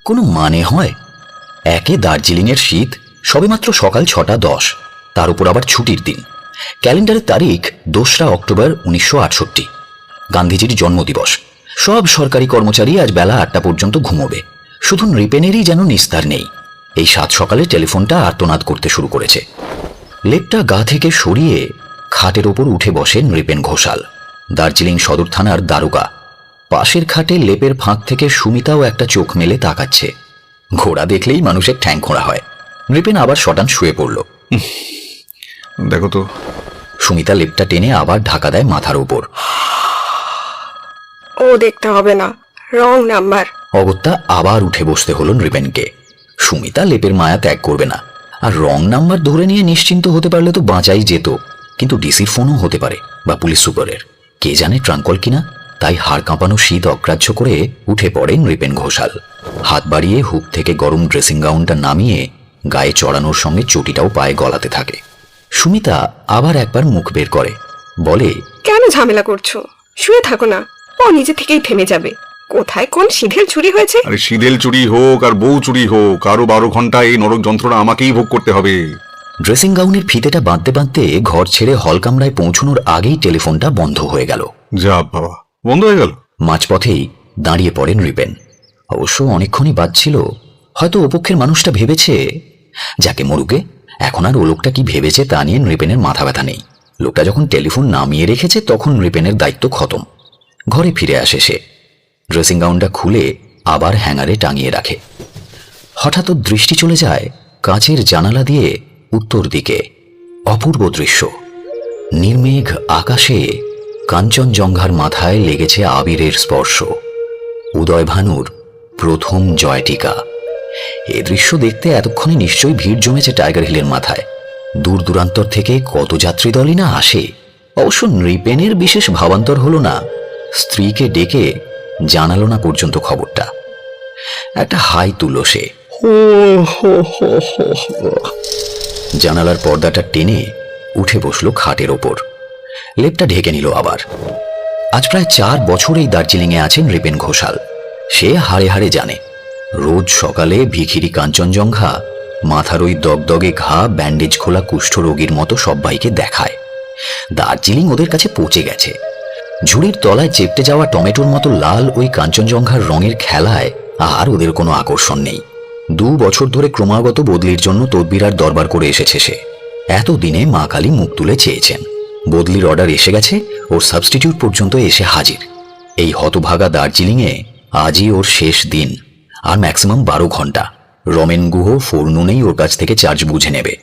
কোনো মানে হয়? একে দার্জিলিংয়ের শীত, সবেমাত্র সকাল 6:10, তার উপর আবার ছুটির দিন। ক্যালেন্ডারের তারিখ 2 অক্টোবর 1968, গান্ধীজির জন্মদিবস। সব সরকারি কর্মচারী আজ বেলা 8টা পর্যন্ত ঘুমোবে, শুধু নৃপেনেরই যেন নিস্তার নেই। এই 7 সকালে টেলিফোনটা আর্তনাদ করতে শুরু করেছে। লেপটা গা থেকে সরিয়ে খাটের ওপর উঠে বসে নৃপেন ঘোষাল, দার্জিলিং সদর থানার দারোগা। পাশের খাটে লেপের ফাঁক থেকে সুমিতাও একটা চোখ মেলে তাকাচ্ছে। ঘোড়া দেখলেই মানুষের ঠ্যাং খোঁড়া হয়। নৃপেন আবার শটান শুয়ে পড়ল। দেখো তো। সুমিতা লেপটা টেনে আবার ঢাকা দেয় মাথার উপর। ও দেখতে হবে না, রং নাম্বার। অগত্যা আবার উঠে বসতে হলো নৃপেনকে। সুমিতা লেপের মায়া ত্যাগ করবে না, আর রং নাম্বার ধরে নিয়ে নিশ্চিন্ত হতে পারলে তো বাঁচাই যেত। কিন্তু ডিসির ফোনও হতে পারে, বা পুলিশ সুপারের, কে জানে ট্রাঙ্কল কিনা। তাই হাড় কাঁপানো শীত অগ্রাহ্য করে উঠে পড়ে নৃপেন ঘোষাল। হাত বাড়িয়ে হুক থেকে গরম ড্রেসিং গাউনটা নামিয়ে গায়ে চড়ানোর সঙ্গে চটিটাও পায়ে গলাতে থাকে। সুমিতা আবার একবার মুখ বের করে, বলে, কেন ঝামেলা করছো? শুয়ে থাকো না, ও নিজে থেকেই থেমে যাবে। কোথায় কোন সিধেল চুরি হয়েছে? আরে সিদেল চুরি হোক আর বউ চুরি হোক, আরো 12 ঘন্টা এই নরক যন্ত্রণা আমাকেই ভোগ করতে হবে। ড্রেসিং গাউনের ফিতেটা বাঁধতে বাঁধতে ঘর ছেড়ে হল কামরায় পৌঁছানোর আগেই টেলিফোনটা বন্ধ হয়ে গেল। যা বাবা, বন্ধ হয়ে গেল। মাঝপথেই দাঁড়িয়ে পড়েন নৃপেন। অবশ্য অনেকক্ষণই বাজছিল। হয়তো ওপক্ষের মানুষটা ভেবেছে, যাকে মরুকে। এখন আর ও লোকটা কি ভেবেছে তা নিয়ে নৃপেনের মাথা ব্যথা নেই। লোকটা যখন টেলিফোন নামিয়ে রেখেছে তখন নৃপেনের দায়িত্ব খতম। ঘরে ফিরে আসে সে। ড্রেসিং গাউনটা খুলে আবার হ্যাঙ্গারে টাঙিয়ে রাখে। হঠাৎ ওর দৃষ্টি চলে যায় কাঁচের জানালা দিয়ে উত্তর দিকে। অপূর্ব দৃশ্য। নির্মেঘ আকাশে কাঞ্চনজঙ্ঘার মাথায় লেগেছে আবিরের স্পর্শ। উদয়ভানুর প্রথম জয়টিকা। এ দৃশ্য দেখতে এতক্ষণে নিশ্চয়ই ভিড় জমেছে টাইগার হিলের মাথায়। দূর দূরান্তর থেকে কত যাত্রী দলই না আসে। অবশ্য নৃপেনের বিশেষ ভাবান্তর হলো না। স্ত্রীকে ডেকে জানালো না পর্যন্ত খবরটা। একটা হাই তুলো সে। জানালার পর্দাটা টেনে উঠে বসলো খাটের ওপর। লেপটা ঢেকে নিল আবার। আজ প্রায় 4 বছর এই দার্জিলিংয়ে আছেন নৃপেন ঘোষাল। সে হাড়ে হাড়ে জানে, রোজ সকালে ভিখিরি কাঞ্চনজঙ্ঘা মাথার ওই দগদগে ঘা ব্যান্ডেজ খোলা কুষ্ঠরোগীর মতো সব্বাইকে দেখায়। দার্জিলিং ওদের কাছে পচে গেছে। ঝুড়ির তলায় চেপটে যাওয়া টমেটোর মতো লাল ওই কাঞ্চনজঙ্ঘার রঙের খেলায় আর ওদের কোনো আকর্ষণ নেই। 2 বছর ধরে ক্রমাগত বদলির জন্য তদবির আর দরবার করে এসেছে সে। এতদিনে মা কালী মুখ তুলে চেয়েছেন। বদলির অর্ডার এসে গেছে, ওর সাবস্টিটিউট পর্যন্ত এসে হাজির। এই হতভাগা দার্জিলিংয়ে আজই ওর শেষ দিন, আর ম্যাক্সিমাম 12 ঘন্টা। রমেন গুহ ফোরনুনেই ওর কাছ থেকে চার্জ বুঝে নেবে।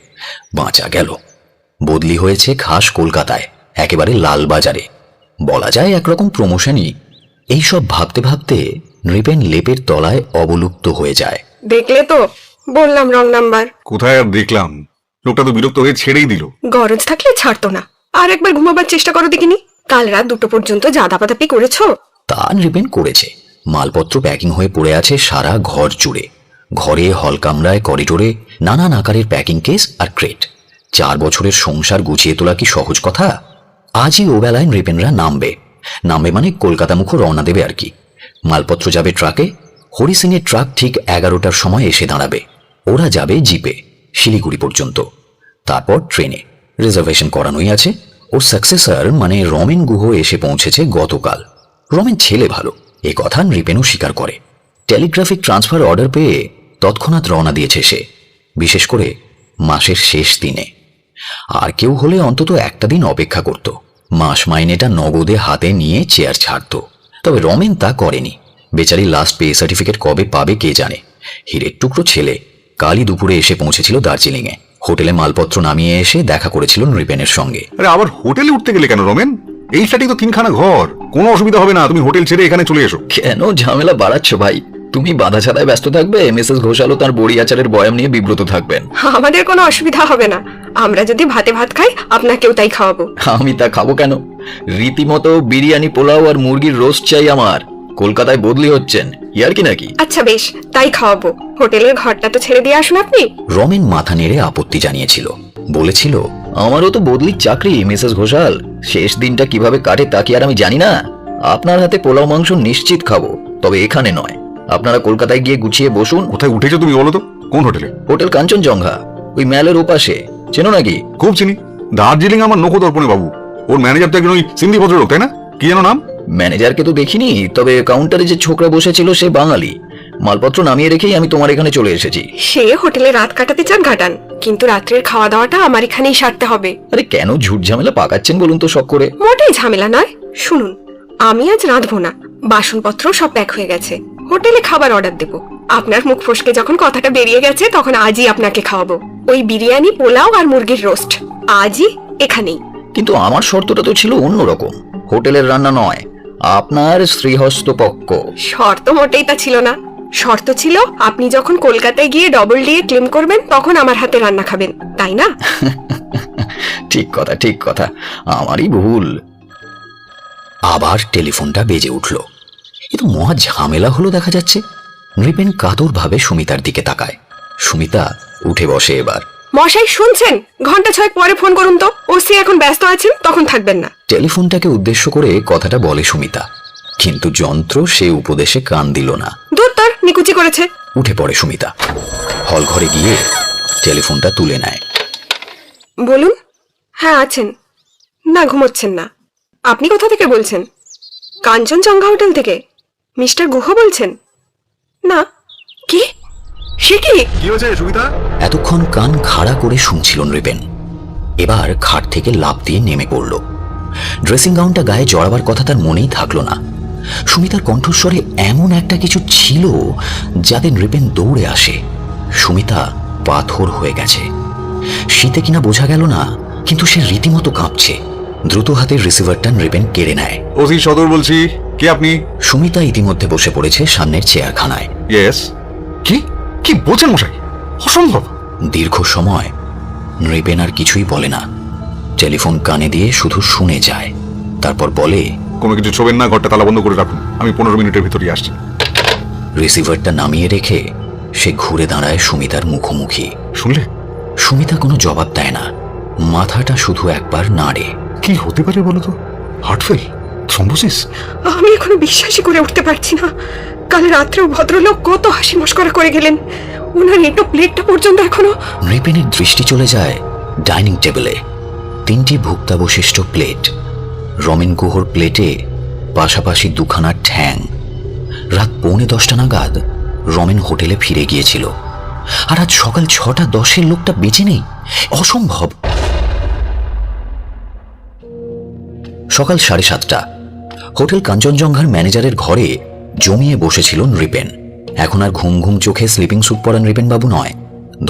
বাঁচা গেল। বদলি হয়েছে খাস কলকাতায়, একেবারে লালবাজারে। বলা যায় একরকম প্রমোশনই। এইসব ভাবতে ভাবতে নৃপেন লেপের তলায় অবলুপ্ত হয়ে যায়। দেখলে তো, বললাম রং নাম্বার। কোথায় আর দেখলাম, লোকটা তো বিরক্ত হয়ে ছেড়েই দিল। গরজ থাকলে ছাড়তো না। আর একবার ঘুমাবার চেষ্টা করো দেখিনি। কাল রাত 2টো পর্যন্ত জাদাপাতাপি করেছো। তা নৃপেন করেছে। মালপত্র প্যাকিং হয়ে পড়ে আছে সারা ঘর জুড়ে। ঘরে, হল কামরায়, করিডোরে নানান আকারের প্যাকিং কেস আর ক্রেট। 4 বছরের সংসার গুছিয়ে তোলা কি সহজ কথা? আজই ও বেলায় নৃপেনরা নামবে মানে কলকাতা মুখ রওনা দেবে আর কি। মালপত্র যাবে ট্রাকে। হরি সিং এর ট্রাক ঠিক 11টার সময় এসে দাঁড়াবে। ওরা যাবে জিপে শিলিগুড়ি পর্যন্ত, তারপর ট্রেনে। রিজার্ভেশন করানোই আছে। ওর সাকসেসর মানে রমেন গুহ এসে পৌঁছেছে গতকাল। রমেন ছেলে ভালো, এ কথা নৃপেনও স্বীকার করে। টেলিগ্রাফিক ট্রান্সফার অর্ডার পেয়ে তৎক্ষণাৎ রওনা দিয়েছে সে, বিশেষ করে মাসের শেষ দিনে। আর কেউ হলে অন্তত একটা দিন অপেক্ষা করত, মাস মাইনেটা নগদে হাতে নিয়ে চেয়ার ছাড়ত। তবে রমেন তা করেনি। বেচারি লাস্ট পে সার্টিফিকেট কবে পাবে কে জানে। হিরের টুকরো ছেলে কালই দুপুরে এসে পৌঁছেছিল দার্জিলিংয়ে। হোটেলে মালপত্র নামিয়ে এসে দেখা করেছিল নৃপেনের সঙ্গে। আরে আবার হোটেলে উঠতে গেলে কেন রমেন? এই ফ্ল্যাটে তো 3খানা ঘর, কোনো অসুবিধা হবে না। তুমি হোটেল ছেড়ে এখানে চলে এসো। কেন ঝামেলা বাড়াচ্ছ ভাই? তুমি বাধা ছাড়াই ব্যস্ত থাকবে, মিসেস ঘোষালও তার বড়ি আচারের বয়াম নিয়ে বিব্রত থাকবেন। আমাদের কোনো অসুবিধা হবে না। আমরা যদি ভাতে ভাত খাই, আপনাকেও তাই খাওয়াবো। আমি তা খাবো কেন? রীতিমতো বিরিয়ানি, পোলাও আর মুরগির রোস্ট চাই আমার। কলকাতায় বদলি হচ্ছেন, ইয়ার কি নাকি? আচ্ছা বেশ, তাই খাওয়াবো। হোটেলের ঘরটা তো ছেড়ে দিয়ে আসুন আপনি। রমেন মাথা নেড়ে আপত্তি জানিয়েছিল। বলেছিল, আমারও তো বদলির চাকরি মিসেস ঘোষাল। শেষ দিনটা কিভাবে কাটে তা কি আর আমি জানি না? আপনার হাতে পোলাও মাংস নিশ্চিত খাবো, তবে এখানে নয়। আপনারা কলকাতায় গিয়ে গুছিয়ে বসুন। কোথায় উঠেছো তুমি বলো তো? কোন হোটেলে? হোটেল কাঞ্চনজঙ্ঘা, ওই ম্যালের ওপাশে। চেনো নাকি? খুব চিনি। দার্জিলিং আমার নখদর্পণে বাবু। ওর ম্যানেজার তো একজন ওই সিন্ধি ভদ্রলোক, তাই না? কি যেন নাম? ম্যানেজারকে তো দেখিনি, তবে কাউন্টারে যে ছোকরা বসেছিল সে বাঙালি। মালপত্র নামিয়ে রেখেই আমি তোমার এখানে চলে এসেছি। সে হোটেলে রাত কাটাতে চান কাটান, কিন্তু রাত্রের খাওয়া দাওয়াটা আমার এখানেই সারতে হবে। আরে কেন ঝুট ঝামেলা পাকাচ্ছেন বলুন তো শখ করে? মোটেই ঝামেলা নয়। শুনুন, আমি আজ রাঁধবো না, বাসনপত্র সব প্যাক হয়ে গেছে। হোটেলে খাবার অর্ডার দেবো। আপনার মুখ ফসকে যখন কথাটা বেরিয়ে গেছে তখন আজই আপনাকে খাওয়াবো। ওই বিরিয়ানি, পোলাও আর মুরগির রোস্ট আজই এখানেই। কিন্তু আমার শর্তটা তো ছিল অন্যরকম, হোটেলের রান্না নয়, আপনার শ্রীহস্ত পক্ষ। শর্ত মোটেই তা ছিল না। শর্ত ছিল আপনি যখন কলকাতায় গিয়ে ডবল ডিএ ক্লেম করবেন তখন আমার হাতে রান্না খাবেন, তাই না? ঠিক কথা, ঠিক কথা, আমারই ভুল। আবার টেলিফোনটা বেজে উঠল। এ তো মহা ঝামেলা হলো দেখা যাচ্ছে। নৃপেন কাতরভাবে সুমিতার দিকে তাকায়। সুমিতা উঠে বসে এবার। মশাই শুনছেন? ঘন্টা 6 পরে ফোন করুন তো, ওসি এখন ব্যস্ত আছেন, তখন থাকবেন না। টেলিফোনটাকে উদ্দেশ্য করে কথাটা বলে সুমিতা, কিন্তু যন্ত্র সে উপদেশে কান দিল না। দূর তোর, নিকুচি করেছে। উঠে পড়ে সুমিতা, হল ঘরে গিয়ে টেলিফোনটা তুলে নেয়। বলুন। হ্যাঁ আছেন। না, ঘুমোচ্ছেন না। আপনি কোথা থেকে বলছেন? কাঞ্চনজঙ্ঘা হোটেল থেকে। মিস্টার গুহ বলছেন? না। কি? সে কি? কি হয়েছে সুমিতা? এতক্ষণ কান খাড়া করে শুনছিল নৃপেন। এবার খাট থেকে লাফ দিয়ে নেমে পড়ল। ড্রেসিং গাউনটা গায়ে জড়াবার কথা তার মনেই থাকলো না। সুমিতার কণ্ঠস্বরে এমন একটা কিছু ছিল যাতে নৃপেন দৌড়ে আসে। সুমিতা পাথর হয়ে গেছে। শীতে কিনা বোঝা গেল না, কিন্তু সে রীতিমতো কাঁপছে। দ্রুত হাতের রিসিভারটা নৃপেন কেড়ে নেয়। ওসি সদর বলছি। কে আপনি? সুমিতা ইতিমধ্যে বসে পড়েছে সামনের চেয়ারখানায়। ইয়েস। কি কি বলছেন মশাই? অসম্ভব। দীর্ঘ সময় নৃপেন আর কিছুই বলে না। টেলিফোন কানে দিয়ে শুধু শুনে যায়। তারপর বলে, কোনো কিছু ছোবেন না, ঘরটা তালা বন্ধ করে রাখুন, আমি 15 মিনিটের ভিতরেই আসছি। রিসিভারটা নামিয়ে রেখে সে ঘুরে দাঁড়ায় সুমিতার মুখোমুখি। শুনলে? সুমিতা কোনো জবাব দেয় না, মাথাটা শুধু একবার নাড়ে। কি হতে পারে বলো তো? হার্টফেল? থ্রম্বোসিস? আমি এখনো বিশ্বাসই করে উঠতে পারছি না। কাল রাত্রেও ভদ্রলোক কত হাসি মস্করা করে গেলেন, ওনার এটো প্লেটটা পর্যন্ত এখনো। নৃপেনের দৃষ্টি চলে যায় ডাইনিং টেবিলে। 3টি ভুক্তাবশিষ্ট প্লেট। রমেন গুহর প্লেটে পাশাপাশি 2খানা ঠ্যাং। রাত 9:45 নাগাদ রমেন হোটেলে ফিরে গিয়েছিল, আর আজ সকাল 6:10 লোকটা বেঁচে নেই। অসম্ভব। সকাল 7:30 হোটেল কাঞ্চনজঙ্ঘার ম্যানেজারের ঘরে জমিয়ে বসেছিল নৃপেন। এখন আর ঘুম ঘুম চোখে স্লিপিং স্যুট পরা নৃপেন বাবু নয়,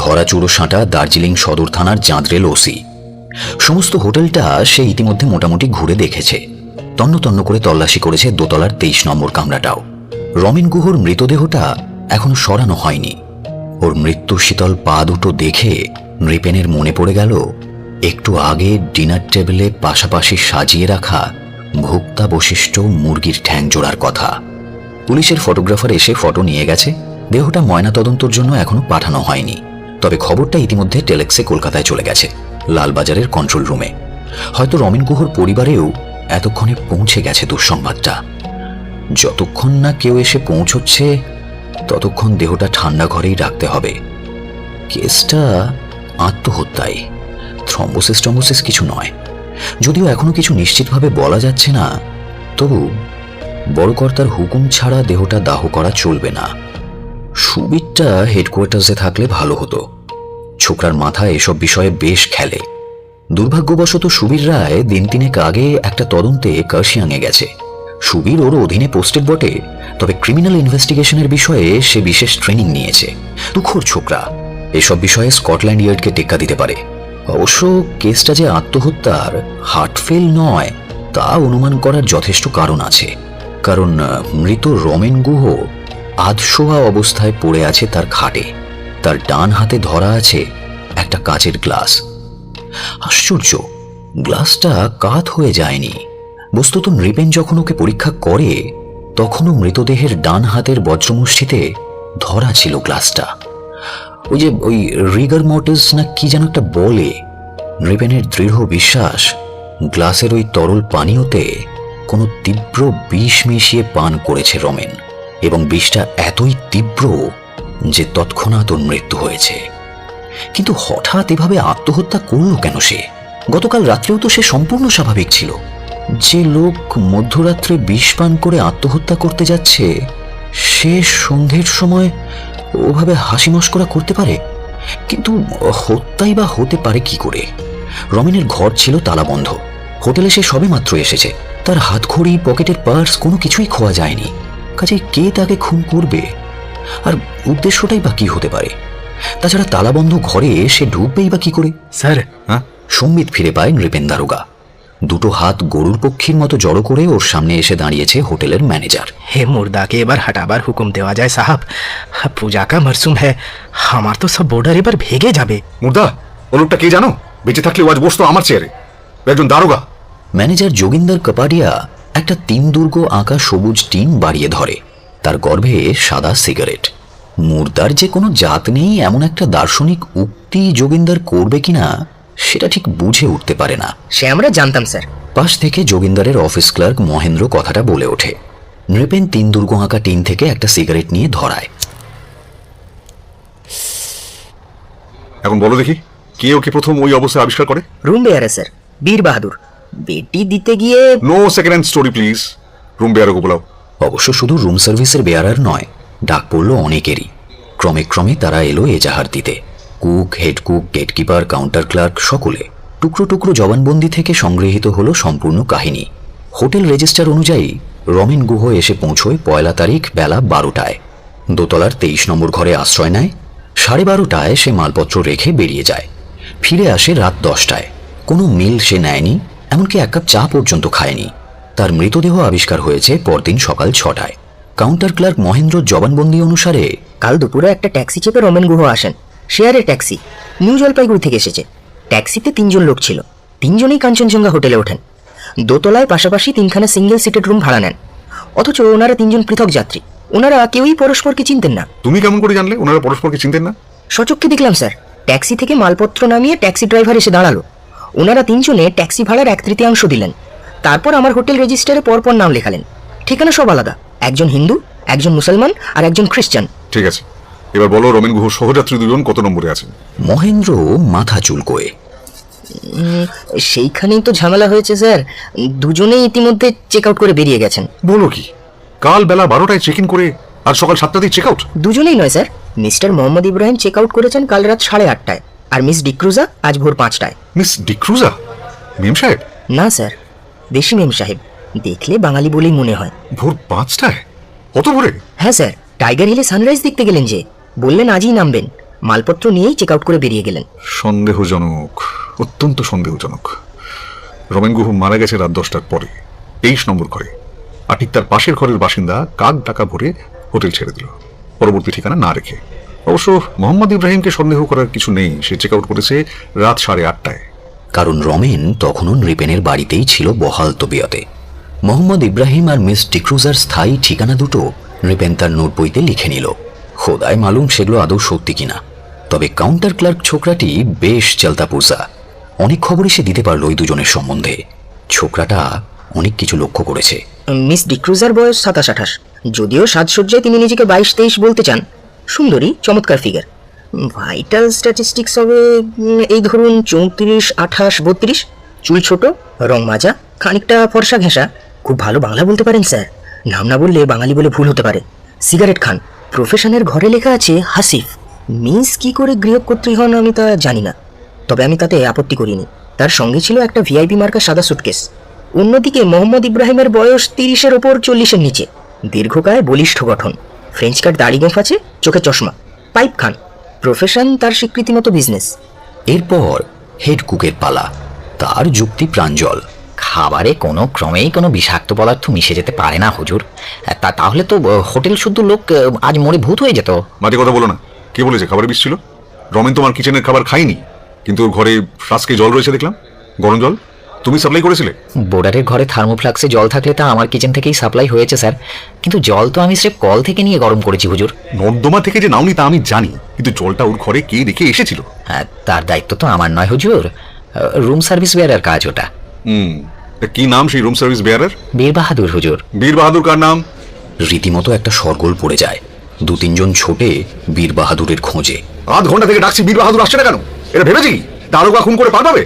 ধরা চুরো সাঁটা দার্জিলিং সদর থানার জাঁদরেল ওসি। সমস্ত হোটেলটা সে ইতিমধ্যে মোটামুটি ঘুরে দেখেছে। তন্ন তন্ন করে তল্লাশি করেছে দোতলার 23 নম্বর কামরাটাও। রমেন গুহর মৃতদেহটা এখনো সরানো হয়নি। ওর মৃত্যু শীতল পা দুটো দেখে নৃপেনের মনে পড়ে গেল একটু আগে ডিনার টেবিলে পাশাপাশি সাজিয়ে রাখা ভুক্তাবশিষ্ট মুরগির ঠ্যাং জোড়ার কথা। পুলিশের ফটোগ্রাফার এসে ফটো নিয়ে গেছে। দেহটা ময়নাতদন্তের জন্য এখনো পাঠানো হয়নি, তবে খবরটা ইতিমধ্যে টেলেক্সে কলকাতায় চলে গেছে, লালবাজারের কন্ট্রোল রুমে। হয়তো রমেন গুহর পরিবারেও এতক্ষণে পৌঁছে গেছে দুঃসংবাদটা। যতক্ষণ না কেউ এসে পৌঁছচ্ছে ততক্ষণ দেহটা ঠান্ডা ঘরেই রাখতে হবে। কেসটা আত্মহত্যায়, থ্রম্বোসিস টম্বোসিস কিছু নয়। যদিও এখনো কিছু নিশ্চিতভাবে বলা যাচ্ছে না, তবু বড় কর্তার হুকুম ছাড়া দেহটা দাহ করা চলবে না। সুবীরটা হেডকোয়ার্টার্সে থাকলে ভালো হতো। ছোকরার মাথা এসব বিষয়ে বেশ খেলে। দুর্ভাগ্যবশত সুবীর রায় দিন 3 আগে একটা তদন্তে কার্শিয়াংয়ে গেছে। সুবীর ওর অধীনে পোস্টেড বটে, তবে ক্রিমিনাল ইনভেস্টিগেশনের বিষয়ে সে বিশেষ ট্রেনিং নিয়েছে। তুখোর ছোকরা, এসব বিষয়ে স্কটল্যান্ড ইয়ার্ডকে টেক্কা দিতে পারে। অবশ্য কেসটা যে আত্মহত্যার, হার্টফেল নয় তা অনুমান করার যথেষ্ট কারণ আছে। কারণ মৃত রমেন গুহ আধশোয়া অবস্থায় পড়ে আছে তার খাটে। তার ডান হাতে ধরা আছে একটা কাচের গ্লাস। আশ্চর্য, গ্লাসটা কাত হয়ে যায়নি। বস্তুত নৃপেন যখন ওকে পরীক্ষা করে তখনও মৃতদেহের ডান হাতের বজ্রমুষ্টিতে ধরা ছিল গ্লাসটা। ওই রিগার মর্টিস না কি যেন একটা বলে। নৃপেনের দৃঢ় বিশ্বাস গ্লাসের ওই তরল পানীয়তে কোনো তীব্র বিষ মিশিয়ে পান করেছে রমেন। এবং বিষটা এতই তীব্র যে তৎক্ষণাৎ ওর মৃত্যু হয়েছে। কিন্তু হঠাৎ এভাবে আত্মহত্যা করলো কেন সে? গতকাল রাত্রেও তো সে সম্পূর্ণ স্বাভাবিক ছিল। যে লোক মধ্যরাত্রে বিষ পান করে আত্মহত্যা করতে যাচ্ছে, সে সন্ধ্যের সময় ওভাবে হাসি মশকরা করতে পারে? কিন্তু হত্যাই বা হতে পারে কি করে? রমেনের ঘর ছিল তালাবন্ধ। হোটেলে সে সবেমাত্র এসেছে। তার হাতঘড়ি, পকেটের পার্স কোনো কিছুই খোয়া যায়নি। কাজে কে তাকে খুন করবে? আর উদ্দেশ্যটাই বা কি হতে পারে? তাছাড়া তালাবন্ধ ঘরে সে ঢুকবেই বা কি করে? স্যার, হ্যাঁ, সম্বিত ফিরে পায় নৃপেন দারোগা। দুটো হাত গরুর পক্ষীর মতো জড়ো করে ওর সামনে এসে দাঁড়িয়েছে হোটেলের ম্যানেজার। হে মুর্দাকে এবার হটাবার হুকুম দেওয়া যায় সাহাব। পূজা কা মরসুম হ্যাঁ, আমার তো সব বর্ডার এবার ভেগে যাবে। মুর্দা, ও লোকটা কে জানো? বেঁচে থাকলে ও আজ বসতো আমার চেয়ারে। ও একজন দারোগা। ম্যানেজার যোগিন্দর কাপাডিয়া একটা 3 দুর্গ আঁকা সবুজ টিন বাড়িয়ে ধরে। তার গর্ভে সাদা সিগারেট। মুর্দার যে কোনো জাত নেই এমন একটা দার্শনিক উক্তি যোগিন্দর করবে কিনা সেটা ঠিক বুঝে উঠতে পারে না। সে আমরা জানতাম স্যার। পাশ থেকে যোগিন্দরের অফিস ক্লার্ক মহেন্দ্র কথাটা বলে ওঠে। নৃপেন 3 দুর্গ আঁকা টিন থেকে একটা সিগারেট নিয়ে ধরায়। এখন বলো দেখি, কে ওকে প্রথম ওই অবস্থায় আবিষ্কার করে? রুম বেয়ারে স্যার, বীর বাহাদুর। বেটি দিতে গিয়ে no second hand story please. Room বেয়ারকে বলাও। অবশ্য শুধু রুম সার্ভিসের বেয়ারার নয়, ডাক পড়ল অনেকেরই। ক্রমে ক্রমে তারা এলো এজাহার দিতে। Cook, head cook, gatekeeper, counter clerk সকলে। টুকরো টুকরো জবানবন্দি থেকে সংগৃহীত হলো সম্পূর্ণ কাহিনী। হোটেল রেজিস্টার অনুযায়ী রমেন গুহ এসে পৌঁছয় 1 তারিখ বেলা 12টায়। দোতলার 23 নম্বর ঘরে আশ্রয় নেয়। 12:30টায় সে মালপত্র রেখে বেরিয়ে যায়। ফিরে আসে রাত 10টায়। কোনো মিল সে নেয়নি, এমনকি 1 কাপ চা পর্যন্ত খায়নি। তার মৃতদেহ আবিষ্কার হয়েছে পরদিন সকাল 6টায়। কাউন্টার ক্লার্ক মহেন্দ্রর জবানবন্দি অনুসারে কাল দুপুরে একটা ট্যাক্সি চেপে রমেন গুহ আসেন। শেয়ারের ট্যাক্সি, নিউ জলপাইগুড়ি থেকে এসেছে। ট্যাক্সিতে 3 জন লোক ছিল। 3 জনেই কাঞ্চনজঙ্ঘা হোটেলে ওঠেন। দোতলায় পাশাপাশি 3খানা সিঙ্গেল সিটেড রুম ভাড়া নেন। অথচ ওনারা 3 জন পৃথক যাত্রী। ওনারা কেউই পরস্পরকে চিনতেন না। তুমি কেমন করে জানলে ওনারা পরস্পরকে চিনতেন না? সচক্ষে দেখলাম স্যার। ট্যাক্সি থেকে মালপত্র নামিয়ে ট্যাক্সি ড্রাইভার এসে দাঁড়ালো। ওনারা 3 জনে ট্যাক্সি ভাড়ার 1/3 দিলেন। তারপর আমার হোটেল রেজিস্টারে পরপর নাম লেখালেন। ঠিকানা সব আলাদা। একজন হিন্দু, একজন মুসলমান আর একজন খ্রিস্টান। ঠিক আছে, এবার বলো রমেন গুহ সহযাত্রী 2 জন কত নম্বরে আছেন? মহেন্দ্র মাথা চুলকোয়। সেইখানেই তো ঝামেলা হয়েছে স্যার। দুজনেই ইতিমধ্যে চেক আউট করে বেরিয়ে গেছেন। বলো কি, কাল বেলা 12টায় চেক ইন করে আর সকাল 7টাতেই চেক আউট? দুজনেই নয় sir, mister Mohammad Ibrahim check out করেছেন কাল রাত 8:30টায়, আর মিস ডিক্রুজা আজ ভোর 5টায়। মিস ডিক্রুজা? মেম সাহেব? না স্যার, দেশি মেম সাহেব। দেখলে বাঙালি বলেই মনে হয়। ভোর 5টায়? কত ভোরে? হ্যাঁ স্যার, টাইগার হিলে সানরাইজ দেখতে গেলেন যে, বললেন আজই নামবেন। মালপত্র নিয়েই চেক আউট করে বেরিয়ে গেলেন। সন্দেহজনক, অত্যন্ত সন্দেহজনক। রমেন গুহ মারা গেছে রাত 10টার পরে 23 নম্বর ঘরে। আর ঠিক তার পাশের ঘরের বাসিন্দা কাক টাকা ভরে হোটেল ছেড়ে দিল, পরবর্তী ঠিকানা না রেখে। অবশ্য মোহাম্মদ ইব্রাহিমকে সন্দেহ করার কিছু নেই। সে চেক আউট করেছে রাত 8:30টায়। কারণ রমেন তখনও নৃপেনের বাড়িতেই ছিল বহাল তবিয়তে। মোহাম্মদ ইব্রাহিম আর মিস ডিক্রুজার স্থায়ী ঠিকানা দুটো নৃপেন তার নোট বইতে লিখে নিল। খোদায় মালুম সেগুলো আদৌ সত্যি কিনা। তবে কাউন্টার ক্লার্ক ছোকরাটি বেশ চালতাপুরসা। অনেক খবরই সে দিতে পারল ওই দুজনের সম্বন্ধে। ছোকরাটা অনেক কিছু লক্ষ্য করেছে। মিস ডিক্রুজার বয়স 27-28। যদিও সাজসজ্জায় তিনি নিজেকে 22-23 বলতে চান। সুন্দরী, চমৎকার ফিগার। ভাইটাল স্ট্যাটিস্টিক্স হবে এই ধরুন 34, 28, 32। চুল ছোট, রং মাজা, খানিকটা ফর্সা ঘেঁষা। খুব ভালো বাংলা বলতে পারেন স্যার। নাম না বললে বাঙালি বলে ভুল হতে পারে। সিগারেট খান। প্রফেশনের ঘরে লেখা আছে হাসিফ। মিস কি করে গৃহকর্ত্রী হন আমি তা জানি না, তবে আমি তাতে আপত্তি করিনি। তার সঙ্গে ছিল একটা ভিআইপি মার্কা সাদা সুটকেস। অন্যদিকে মোহাম্মদ ইব্রাহিমের বয়স 30-এর ওপর 40-এর নিচে। দীর্ঘকায়, বলিষ্ঠ গঠন, ফ্রেঞ্চ কাট দাড়ি গোঁফ আছে, চোখে চশমা, পাইপ খান। প্রফেশন তার স্বীকৃতি মতো বিজনেস। এরপর হেড কুকের পালা। তার যুক্তি প্রাঞ্জল। খাবারে কোনো ক্রমেই কোনো বিষাক্ত পদার্থ মিশে যেতে পারে না হুজুর। তাহলে তো হোটেল শুদ্ধ লোক আজ মরে ভূত হয়ে যেত। মাঝে কথা বলো না। কে বলেছে খাবারে বিষ ছিল? রমেন তোমার কিচেনের খাবার খায়নি, কিন্তু ওর ঘরে ফ্লাস্কে জল রয়েছে দেখলাম, গরম জল। তুমি সাপ্লাই করেছিলে? বোর্ডারের ঘরে থার্মোফ্লাক্সে জল থাকলে তা আমার কিচেন থেকেই সাপ্লাই হয়েছে স্যার, কিন্তু জল তো আমি স্রেফ কল থেকে নিয়ে গরম করেছি হুজুর। নর্দমা থেকে যে নাওনি তা আমি জানি, কিন্তু জলটা ওর ঘরে কে রেখে এসেছিল? হ্যাঁ, তার দায়িত্ব তো আমার নয় হুজুর। রুম সার্ভিস বেয়ারের কাজ ওটা। কি নাম সেই রুম সার্ভিস বেয়ারের? বীর বাহাদুর হুজুর। বীর বাহাদুর কার নাম? রীতিমতো একটা শরগোল পড়ে যায়। 2-3 জন ছোটে বীর বাহাদুরের খোঁজে। আধ ঘন্টা থেকে ডাকছি, বীর বাহাদুর আসছে না কেন? এটা ভেবেছি দারোগা খুন করে পাঠাবে?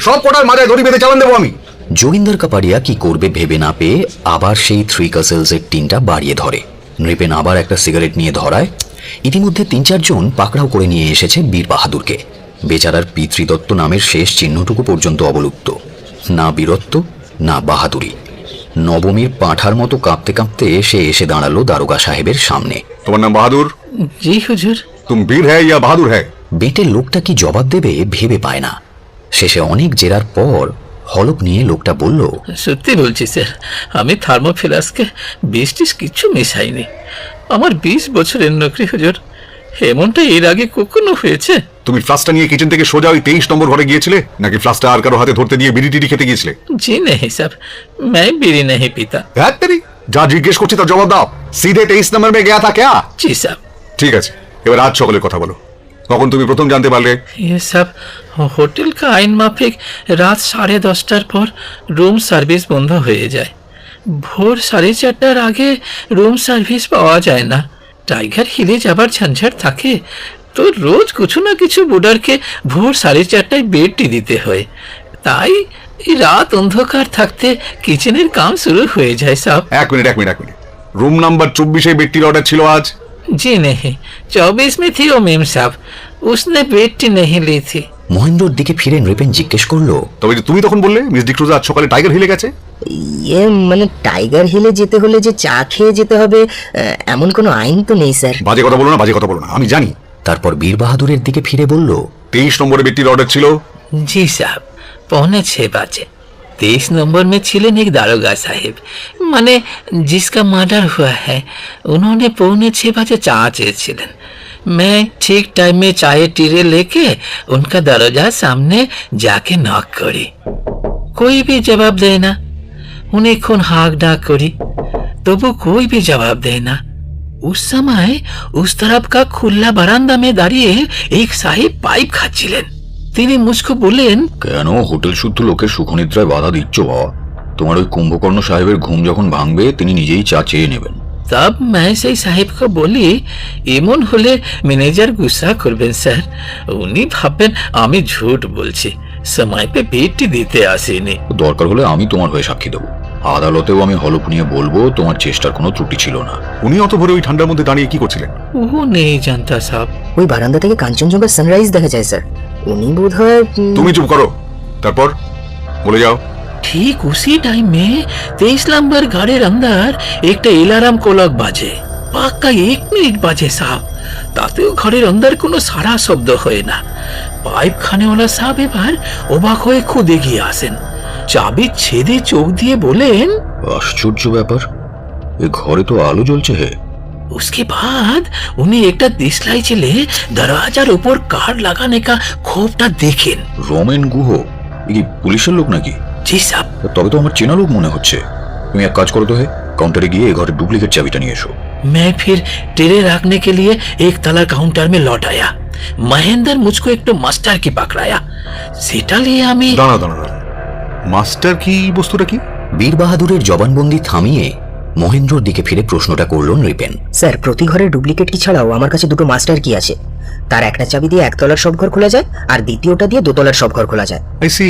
সব কটার মাথায় দড়ি বেঁধে চালান দেবো আমি। যোগিন্দর কাপাডিয়া কি করবে ভেবে না পেয়ে আবার সেই 3 কাসেলসের টিনটা বাড়িয়ে ধরে। নৃপেন আবার একটা সিগারেট নিয়ে ধরায়। ইতিমধ্যে 3-4 জন পাকড়াও করে নিয়ে এসেছে বীর বাহাদুরকে। বেচারার পিতৃদত্ত নামের শেষ চিহ্নটুকু পর্যন্ত অবলুপ্ত, না বীরত্ব না বাহাদুরি। নবমীর পাঁঠার মতো কাঁপতে কাঁপতে সে এসে দাঁড়ালো দারোগা সাহেবের সামনে। তোমার নাম বাহাদুর? জি হুজুর। তুম বীর হ্যায় ইয়া বাহাদুর হ্যায়? বেটে লোকটা কি জবাব দেবে ভেবে পায় না। শেষে অনেক জেরার পর হলক নিয়ে লোকটা বলল, সত্যি বলছি স্যার, আমি থার্মোফিলাসকে 20 কিচ্ছু মিশাইনি। আমার 20 বছরের নকরি হুজুর। এমনটা এর আগে কখনো হয়েছে? তুমি ফ্লাস্কটা নিয়ে কিচেন থেকে সোজা ওই 23 নম্বর ঘরে গিয়েছিলে, নাকি ফ্লাস্কটা আর কারো হাতে ধরতে দিয়ে বিড়ি টিড়ি খেতে গিয়েছিলে? जी नहीं साहब, मैं बीड़ी नहीं पीता। হ্যাঁ তেরি, যা জিজ্ঞেস করছি তার জবাব দাও। সিধে 23 নম্বর মে গয়া থা ক্যা? जी साहब। ঠিক আছে, এবার আজ সকালে কথা বলো। কখন তুমি প্রথম জানতে পারলে? ये सब হোটেল का আইন মাফিক রাত 10:30টার পর রুম সার্ভিস বন্ধ হয়ে যায়। ভোর 4:30টার আগে রুম সার্ভিস পাওয়া যায় না। টাইগার হিলে যাবার ঝঞ্ঝাট থাকে, তো রোজ কিছু না কিছু বুডারকে ভোর 4:30টায় বেডটি দিতে হয়। তাই এই রাত অন্ধকার থাকতে কিচেনের কাম শুরু হয়ে যায় সব। এক মিনিট। রুম নাম্বার 24-এ বেডটির অর্ডার ছিল আজ? जी नहीं, 24 में थी वो मेम साहब, उसने बेटी नहीं ली थी। মহেন্দ্রর দিকে ফিরে নৃপেন জিজ্ঞেস করলো, তবে যে তুমি তখন বললে মিস ডিক্রুজ আজ সকালে টাইগার হিলে গেছে। ইয়ে মানে টাইগার হিলে যেতে হলে যে চা খেয়ে যেতে হবে এমন কোনো আইন তো নেই স্যার। বাজে কথা বলো না, আমি জানি। তারপর বীর বাহাদুরের দিকে ফিরে বলল, 23 নম্বরে বেডটির অর্ডার ছিল? जी साहब, 6:45 बजे 23 नंबर में छिलेन एक दारोगा साहिब, माने जिसका मर्डर हुआ है, उन्होंने 6:45 बजे चाय चेयेছিলেন। मैं ठीक टाइम में चाय टीरे लेके उनका दरवाजा सामने जाके नॉक करी। कोई भी जवाब दे ना। उन्हें हाक डाक करी, तबु कोई भी जवाब दे ना। उस समय उस तरफ का खुला बरामदा में दाঁড়িয়ে एक साहिब पाइप खाচ্ছিলেন। তিনি মুঝকো বললেন, কেন হোটেল শুদ্ধ লোকের সুখনিদ্রায় বাধা দিচ্ছ বাবা? তোমার ওই কুম্ভকর্ণ সাহেবের ঘুম যখন ভাঙবে তিনি নিজেই চা চেয়ে নেবেন। तब मैं সেই সাহেবকে বলি, এমন হলে ম্যানেজার গুসা করবেন স্যার, উনি ভাববেন আমি ঝুট বলছি, সময় পে বেডটি দিতে আসেনি। দরকার হলে আমি তোমার হয়ে সাক্ষী দেবো, আদালতেও আমি হলফ নিয়ে বলবো তোমার চেষ্টার কোনো ত্রুটি ছিল না। উনি অত ভোরে ওই ঠান্ডার মধ্যে দাঁড়িয়ে কি করছিলেন? ও নেই জানতা সাহেব। ওই বারান্দা থেকে কাঞ্চনজঙ্ঘা সানরাইজ দেখা যায় স্যার। উনি বোধহয় তুমি চুপ করো, তারপর বলে যাও। ठीक उसी टाइम में 23 नंबर घरेर अंदर एक अलार्म क्लॉक बाजे। पक्का 1 मिनट बाजे साहब, তাতেও ঘরের অন্দর কোনো সারা শব্দ হয় না। পাইপ খানেওয়ালা সাহেব এবার অবাক হয়ে খুদে গিয়ে আসেন, চাবি ছেদে চোখ দিয়ে বলেন, আশ্চর্য ব্যাপার, এ ঘরে তো আলো জ্বলছে হে। उसके बाद उन्हें एक दिशलाई चले दरवाजार ऊपर कार्ड लगाने का खोपटा देखें। রমেন গুহ এ কি পুলিশের লোক নাকি? जी साहब। তবে তো আমার চেনা লোক মনে হচ্ছে। তুমি এক কাজ করো তো হে, কাউন্টারে গিয়ে এ ঘরের ডুপ্লিকেট চাবিটা নিয়ে এসো। मैं फिर टेरे रखने के लिए एक तला काउंटर में लौट आया। महेंद्र मुझको एक तो मास्टर की पकड़ाया, सेटा लिए हमें। দাঁড়া, মাস্টার কি বস্তুটা কি? বীর বাহাদুরের জবানবন্দি থামিয়ে মহেন্দ্রর দিকে ফিরে প্রশ্নটা করল নৃপেন। স্যার, প্রতি ঘরের ডুপ্লিকেট কি ছাড়াও আমার কাছে দুটো মাস্টার কি আছে। তার একটা চাবি দিয়ে 1 তলার সব ঘর খোলা যায়, আর দ্বিতীয়টা দিয়ে 2 তলার সব ঘর খোলা যায়। I see.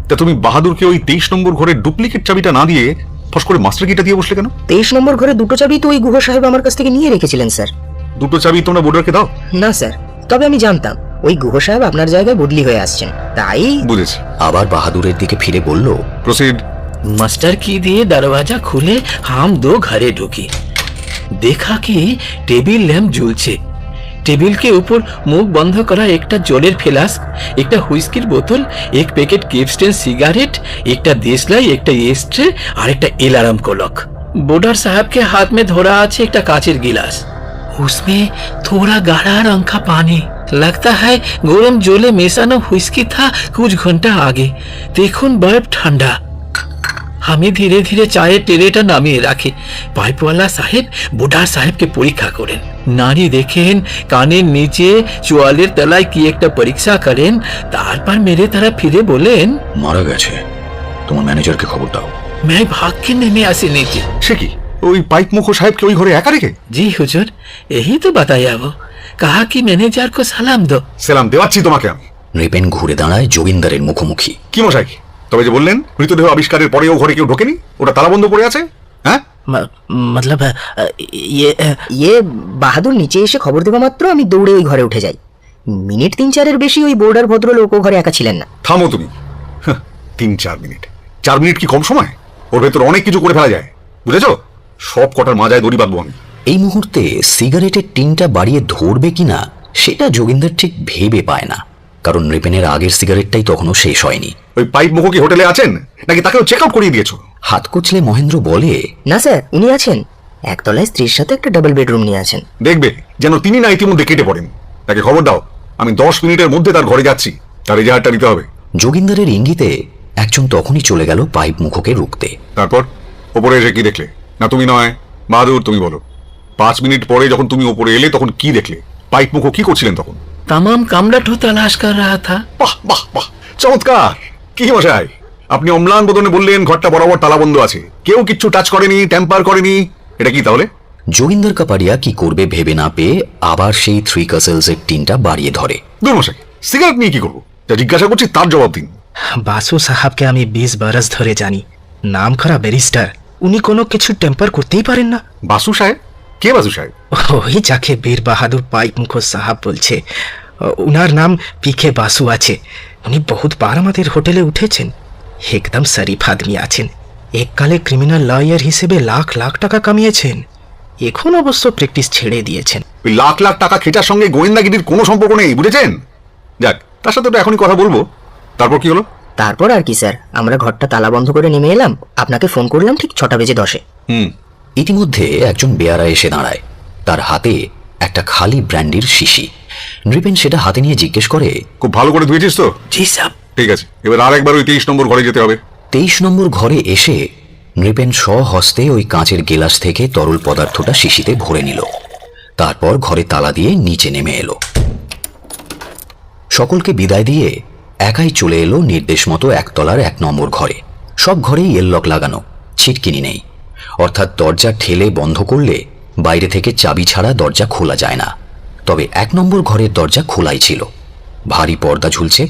তা তুমি বাহাদুরকে ওই 23 নম্বর ঘরের ডুপ্লিকেট চাবিটা না দিয়ে ফস করে মাস্টার কিটা দিয়ে বসলে কেন? 23 নম্বর ঘরে দুটো চাবি তো ওই গুহ সাহেব আমার কাছ থেকে নিয়ে রেখেছিলেন স্যার। দুটো চাবি তোমরা বোর্ডারকে দাও? না স্যার, তবে আমি জানতাম ওই গুহ সাহেব আপনার জায়গায় বদলি হয়ে আসছেন, তাই। বুঝেছি। আবার বাহাদুরের দিকে ফিরে বলল, প্রসিড। मास्टर की दिए दरवाजा खुले हम 2 घरे ढुकी। देखा कि टेबिल लैम्प झुलছে। टेबिल के ऊपर मुख बंद करा एक जलेर फ्लास्क, एक হুইস্কির बोतल, एक पैकेट केपस्टेन सिगारेट, एक देशलाई, एक एस्ट्रे और एक अलार्म क्लॉक। बॉर्डर साहब के हाथ में धरा আছে एक कांचेर गिलास, उसमें थोड़ा गाढ़ा रंग का पानी। लगता है गरम जले मेशानो হুইস্কি था कुछ घंटा आगे। देखुन बर्फ ठंडा। আমি ধীরে ধীরে চায়ের টেরেটা নামিয়ে রাখি। পাইপওয়ালা সাহেব বুড়া সাহেবকে পরীক্ষা করেন, নাড়ি দেখেন, কানের নিচে চোয়ালের তলায় কি একটা পরীক্ষা করেন, তারপর মেরে তারা ফিরে বলেন, মারা গেছে, তোমার ম্যানেজারকে খবর দাও। मैं भाग के नेमे আসি নিচে। সে কি, ওই পাইপ মুখো সাহেবকে ওই ঘরে একা রেখে? जी हुजूर, यही तो बताया वो। कहा कि मैनेजर को सलाम दो। সেলাম দেওয়াচ্ছি তোমাকে আমি। নৃপেন ঘুরে দাঁড়ায় যোগিন্দারের মুখোমুখি। কি মশাই, তবে যে বললেন মৃতদেহ আবিষ্কারের পরেও ঘরে কেউ ঢোকেনি, ওটা তালাবন্ধ পড়ে আছে? হ্যাঁ, मतलब ये ইয়ে বাহাদুর নিচে এসে খবর দেওয়া মাত্র আমি দৌড়ে ওই ঘরে উঠে যাই। মিনিট 3-4-এর বেশি ওই বোর্ডার ভদ্রলোক ও ঘরে একা ছিলেন না। থামো তুমি। 3-4 মিনিট? 4 মিনিট কি কম সময়? ওর ভেতর অনেক কিছু করে ফেলা যায়, বুঝেছো? সব কটার মাজায় দড়ি বাঁধবো আমি। এই মুহূর্তে সিগারেটের টিনটা বাড়িয়ে ধরবে কিনা সেটা যোগিন্দার ঠিক ভেবে পায় না, কারণ নৃপেনের আগের সিগারেটটাই তখনও শেষ হয়নি। ওই পাইপ মুখো কি হোটেলে আছেন, নাকি তাকেও চেক আউট করিয়ে দিয়েছো? হাত কুচলে মহেন্দ্র বলে, না স্যার, উনি আছেন। একতলায় স্ত্রীর সাথে একটা ডাবল বেডরুম নিয়ে আছেন। দেখবে যেন তিনি না ইতিমধ্যে কেটে পড়েন। তাকে খবর দাও, আমি 10 মিনিটের মধ্যে তার ঘরে যাচ্ছি, তার এজাহারটা নিতে হবে। যোগিন্দারের ইঙ্গিতে একজন তখনই চলে গেল পাইপ মুখোকে রুখতে। তারপর ওপরে এসে কি দেখলে? না তুমি নয়, বাহাদুর তুমি বলো। 5 মিনিট পরে যখন তুমি ওপরে এলে তখন কি দেখলে? পাইপ মুখো কি করছিলেন তখন? तमाम कामलट हो तलाश कर रहा था। বাহ বাহ বাহ, চমৎকার! কি মশাই, আপনি অম্লান বদনে বললেন ঘরটা বরাবর তালাবন্ধ আছে, কেউ কিচ্ছু টাচ করেনি, টেম্পার করেনি। এটা কি তাহলে? যোগিন্দার কাপাডিয়া কি করবে ভেবে না পেয়ে আবার সেই 3 কাসেলসের টিনটা বাড়িয়ে ধরে। দূর মশাই, সিগারেট নিয়ে কি করবো? যা জিজ্ঞাসা করছি তার জবাব দিন। বাসু সাহাবকে আমি 20 বরস ধরে জানি, নাম করা ব্যারিস্টার। উনি কোনো কিছু টেম্পার করতেই পারেন না। বাসু সাহেব? কে বাসু সাহেব? ওই যাকে বীর বাহাদুর পাইপ মুখো সাহাব বলছে, উনার নাম পিকে বাসু আছে। উনি বহুতবার আমাদের হোটেলে উঠেছেন। একদম শরীফ আদমি আছেন। এককালে ক্রিমিনাল লয়ার হিসেবে লাখ লাখ টাকা কামিয়েছেন। এখন অবশ্য প্র্যাকটিস ছেড়ে দিয়েছেন। ওই লাখ লাখ টাকা খেটার সঙ্গে গোয়েন্দাগিরির কোনো সম্পর্ক নেই, বুঝেছেন? যাক, তার সাথে তো এখনই কথা বলবো। তারপর কি হলো? তারপর আর কি স্যার, আমরা ঘরটা তালা বন্ধ করে নেমে এলাম। আপনাকে ফোন করলাম ঠিক 6:10। ইতিমধ্যে একজন বেয়ারা এসে দাঁড়ায়, তার হাতে একটা খালি ব্র্যান্ডির শিশি। নৃপেন সেটা হাতে নিয়ে জিজ্ঞেস করে, খুব ভালো করে ধুয়েছিস তো? जी साहब। ঠিক আছে, এবার আর একবার ওই 23 নম্বর ঘরে যেতে হবে। 23 নম্বর ঘরে এসে নৃপেন স্বহস্তে ওই কাঁচের গেলাস থেকে তরল পদার্থটা শিশিতে ভরে নিল। তারপর ঘরে তালা দিয়ে নিচে নেমে এলো। সকলকে বিদায় দিয়ে একাই চলে এলো নির্দেশ মতো 1 তলার 1 নম্বর ঘরে। সব ঘরেই এললক লাগানো, ছিটকিনি নেই, অর্থাৎ দরজা ঠেলে বন্ধ করলে বাইরে থেকে চাবি ছাড়া দরজা খোলা যায় না। তবে 1 নম্বর ঘরের দরজা খোলাই ছিল, ভারী পর্দা ঝুলছে।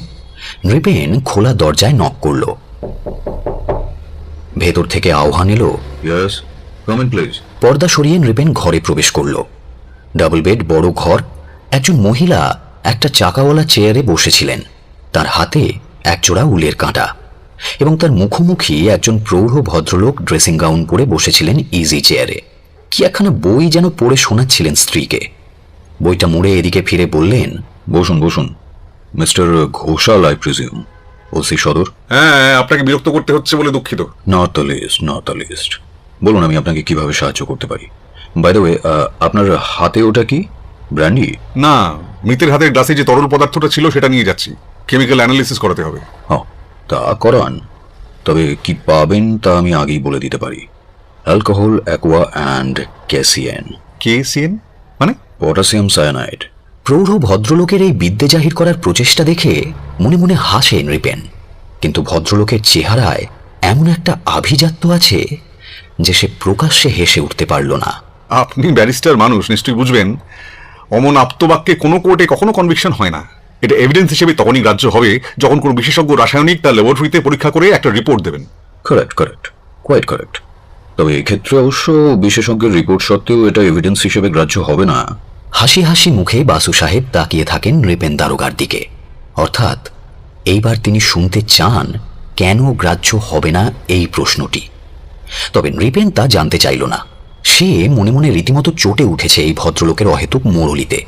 নৃপেন খোলা দরজায় নক করল। ভেতর থেকে আহ্বান এলো, ইয়েস, কাম ইন প্লিজ। পর্দা সরিয়ে নৃপেন ঘরে প্রবেশ করল। ডাবল বেড, বড় ঘর। একজন মহিলা একটা চাকাওয়ালা চেয়ারে বসেছিলেন, তার হাতে একজোড়া উলের কাঁটা, এবং তার মুখোমুখি একজন প্রৌঢ় ভদ্রলোক ড্রেসিং গাউন পরে বসেছিলেন ইজি চেয়ারে। কি একখানা বই যেন পড়ে শোনাচ্ছিলেন স্ত্রীকে। বইটা মুড়ে এদিকে ফিরে বললেন, বসুন বসুন, mister Ghoshal I presume, OC সদর। হ্যাঁ, আপনাকে বিরক্ত করতে হচ্ছে বলে দুঃখিত। Not the least, not the least. বলুন আমি আপনাকে কিভাবে সাহায্য করতে পারি। বাই দ্য ওয়ে, আপনার হাতে ওটা কি, ব্র্যান্ডি? না, মৃতের হাতের গ্লাসে যে তরল পদার্থটা ছিল সেটা নিয়ে যাচ্ছি, কেমিক্যাল অ্যানালিসিস করাতে হবে। তা করান, তবে কি পাবেন তা আমি আগেই বলে দিতে পারি। Alcohol, aqua and KCN. KCN মানে? Potassium cyanide. প্রৌঢ় ভদ্রলোকের এই বিদ্যে জাহির করার প্রচেষ্টা দেখে মনে মনে হাসে নৃপেন, কিন্তু ভদ্রলোকের চেহারায় এমন একটা আভিজাত্য আছে যে সে প্রকাশ্যে হেসে উঠতে পারল না। আপনি ব্যারিস্টার মানুষ, নিশ্চয়ই বুঝবেন অমন আপ্তবাক্যে কোনো কোর্টে কখনো কনভিকশন হয় না। এটা এভিডেন্স হিসেবে তখনই গ্রাহ্য হবে যখন কোনো বিশেষজ্ঞ রাসায়নিক তার ল্যাবরেটরিতে পরীক্ষা করে একটা রিপোর্ট দেবেন। Correct correct, quite correct. তবে এক্ষেত্রে অবশ্য বিশেষজ্ঞের রিপোর্ট সত্ত্বেও এটা এভিডেন্স হিসেবে গ্রাহ্য হবে না। হাসি হাসি মুখে বাসু সাহেব তাকিয়ে থাকেন নৃপেন দারোগার দিকে, অর্থাৎ এইবার তিনি শুনতে চান কেন গ্রাহ্য হবে না এই প্রশ্নটি। তবে নৃপেন তা জানতে চাইল না। সে মনে মনে রীতিমতো চটে উঠেছে এই ভদ্রলোকের অহেতুক মোড়লিতে।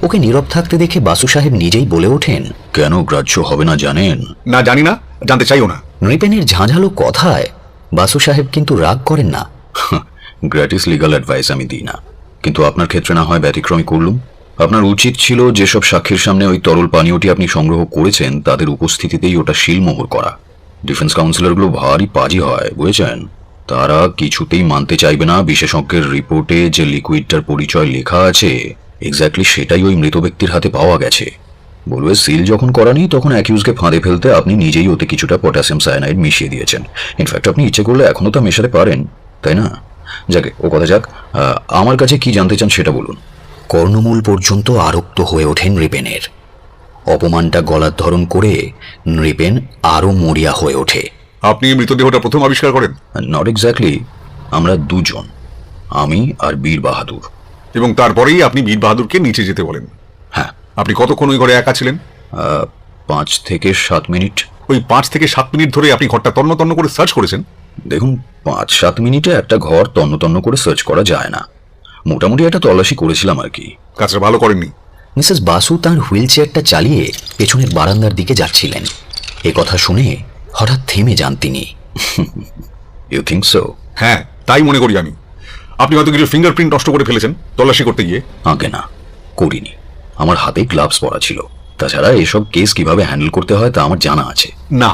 ওকে নীরব থাকতে দেখে বাসু সাহেব নিজেই বলে ওঠেন, কেন গ্রাহ্য হবে না জানেন? না, জানি না, জানতে চাইও না। নৃপেনের ঝাঁঝালো কথায় বাসু সাহেব কিন্তু রাগ করেন না। গ্র্যাটিস লিগাল অ্যাডভাইস আমি দিই না, কিন্তু আপনার ক্ষেত্রে না হয় ব্যতিক্রমী করলুম। আপনার উচিত ছিল যেসব সাক্ষীর সামনে ওই তরল পানীয়টি আপনি সংগ্রহ করেছেন তাদের উপস্থিতিতেই ওটা শিলমোহর করা। ডিফেন্স কাউন্সিলরগুলো ভারী পাজি হয়, বুঝেছেন? তারা কিছুতেই মানতে চাইবে না বিশেষজ্ঞের রিপোর্টে যে লিকুইডটার পরিচয় লেখা আছে এক্স্যাক্টলি সেটাই ওই মৃত ব্যক্তির হাতে পাওয়া গেছে। বলবে সিল যখন করানি তখন অ্যাকিউজকে ফাঁদে ফেলতে আপনি নিজেই ওতে কিছুটা পটাশিয়াম সায়ানাইড মিশিয়ে দিয়েছেন। ইনফ্যাক্ট আপনি ইচ্ছে করলে এখনো তা মেশাতে পারেন, তাই না? যাকে ও কথা যাক, আমার কাছে কি জানতে চান সেটা বলুন। কর্ণমূল পর্যন্ত আরক্ত হয়ে ওঠেন নৃপেনের। অপমানটা গলার ধরন করে নৃপেন আরো মরিয়া হয়ে ওঠে। আপনি এই মৃতদেহটা প্রথম আবিষ্কার করেন নট এক্স্যাক্টলি, আমরা দুজন, আমি আর বীর বাহাদুর। এবং তারপরেই আপনি বীর বাহাদুরকে নিচে যেতে বলেন। হ্যাঁ, আপনি কতক্ষণ ওই ঘরে একা ছিলেন? 5 থেকে 7 মিনিট। ওই 5 থেকে 7 মিনিট ধরে আপনি ঘরটা তন্ন তন্ন করে সার্চ করেছেন? দেখুন, 5-7 মিনিটে একটা ঘর তন্ন তন্ন করে সার্চ করা যায় না। মোটামুটি একটা তল্লাশি করেছিলাম আর কি। কাজটা ভালো করেননি। মিসেস বাসু তাঁর হুইল চেয়ারটা চালিয়ে পেছনের বারান্দার দিকে যাচ্ছিলেন। এ কথা শুনে হঠাৎ থেমে যান তিনি। You think so? হ্যাঁ, তাই মনে করি আমি। আপনি হয়তো কিছু ফিঙ্গারপ্রিন্ট নষ্ট করে ফেলেছেন তল্লাশি করতে গিয়ে। আগে না, করিনি। আমার হাতে গ্লাভস পরা ছিল। তাছাড়া এসব কেস কিভাবে হ্যান্ডেল করতে হয় তা আমার জানা আছে। না,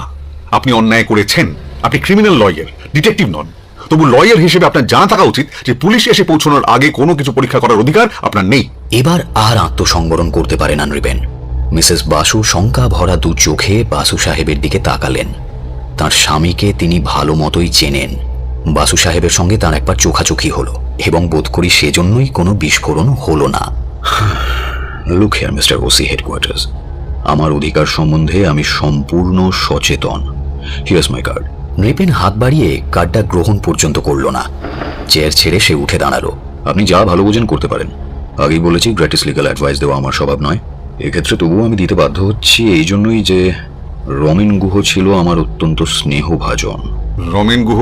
আপনি অন্যায় করেছেন। আপনি ক্রিমিনাল লয়ার, ডিটেকটিভ নন। তবু লয়ার হিসেবে আপনার জানা থাকা উচিত যে পুলিশ এসে পৌঁছানোর আগে কোনো কিছু পরীক্ষা করার অধিকার আপনার নেই। এবার আর আত্মসংবরণ করতে পারে না নৃপেন। মিসেস বাসু শঙ্কা ভরা দু চোখে বাসু সাহেবের দিকে তাকালেন। তার স্বামীকে তিনি ভালো মতোই চেনেন। বাসু সাহেবের সঙ্গে তার একবার চোখাচোখি হলো এবং বোধ করি সেজন্যই কোনো বিস্ফোরণ হলো না। Look here mister OC headquarters, আমার অধিকার সম্বন্ধে আমি সম্পূর্ণ সচেতন। হিয়ার্স মাই কার্ড। নৃপেন হাত বাড়িয়ে কার্ডটা গ্রহণ পর্যন্ত করল না। চেয়ার ছেড়ে সে উঠে দাঁড়ালো। আপনি যা ভালো বোঝেন করতে পারেন। আগেই বলেছি, গ্র্যাটিস লিগ্যাল অ্যাডভাইস দেওয়া আমার স্বভাব নয়। এক্ষেত্রে তবুও আমি দিতে বাধ্য হচ্ছি এই জন্যই যে রমেন গুহ ছিল আমার অত্যন্ত স্নেহভাজন। রমেন গুহ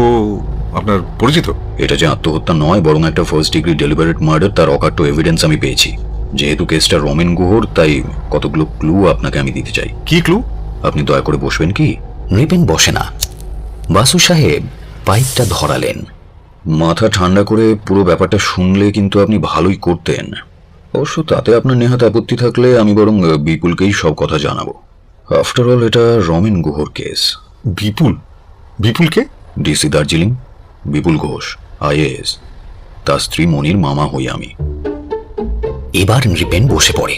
আপনার পরিচিত? এটা যে আত্মহত্যা নয়, বরং একটা ফার্স্ট ডিগ্রি ডেলিবারেট মার্ডার, তার অকাট্য এভিডেন্স আমি পেয়েছি। যেহেতু কেসটা রমেন গুহর, তাই কতগুলো ক্লু আপনাকে আমি দিতে চাই। কি ক্লু? আপনি দয়া করে বসবেন কি? নৃপেন বসে না। বাসু সাহেব পাইপটা ধরালেন। মাথা ঠান্ডা করে পুরো ব্যাপারটা শুনলে কিন্তু আপনি ভালোই করতেন। অবশ্য তাতে আপনার নেহাত আপত্তি থাকলে আমি বরং বিপুলকেই সব কথা জানাবো। আফটার অল এটা রমেন গুহর কেস। বিপুল? বিপুলকে? ডিসি দার্জিলিং, বিপুল ঘোষ, IAS। তার স্ত্রী মনির মামা হই আমি। এবার নৃপেন বসে পড়ে,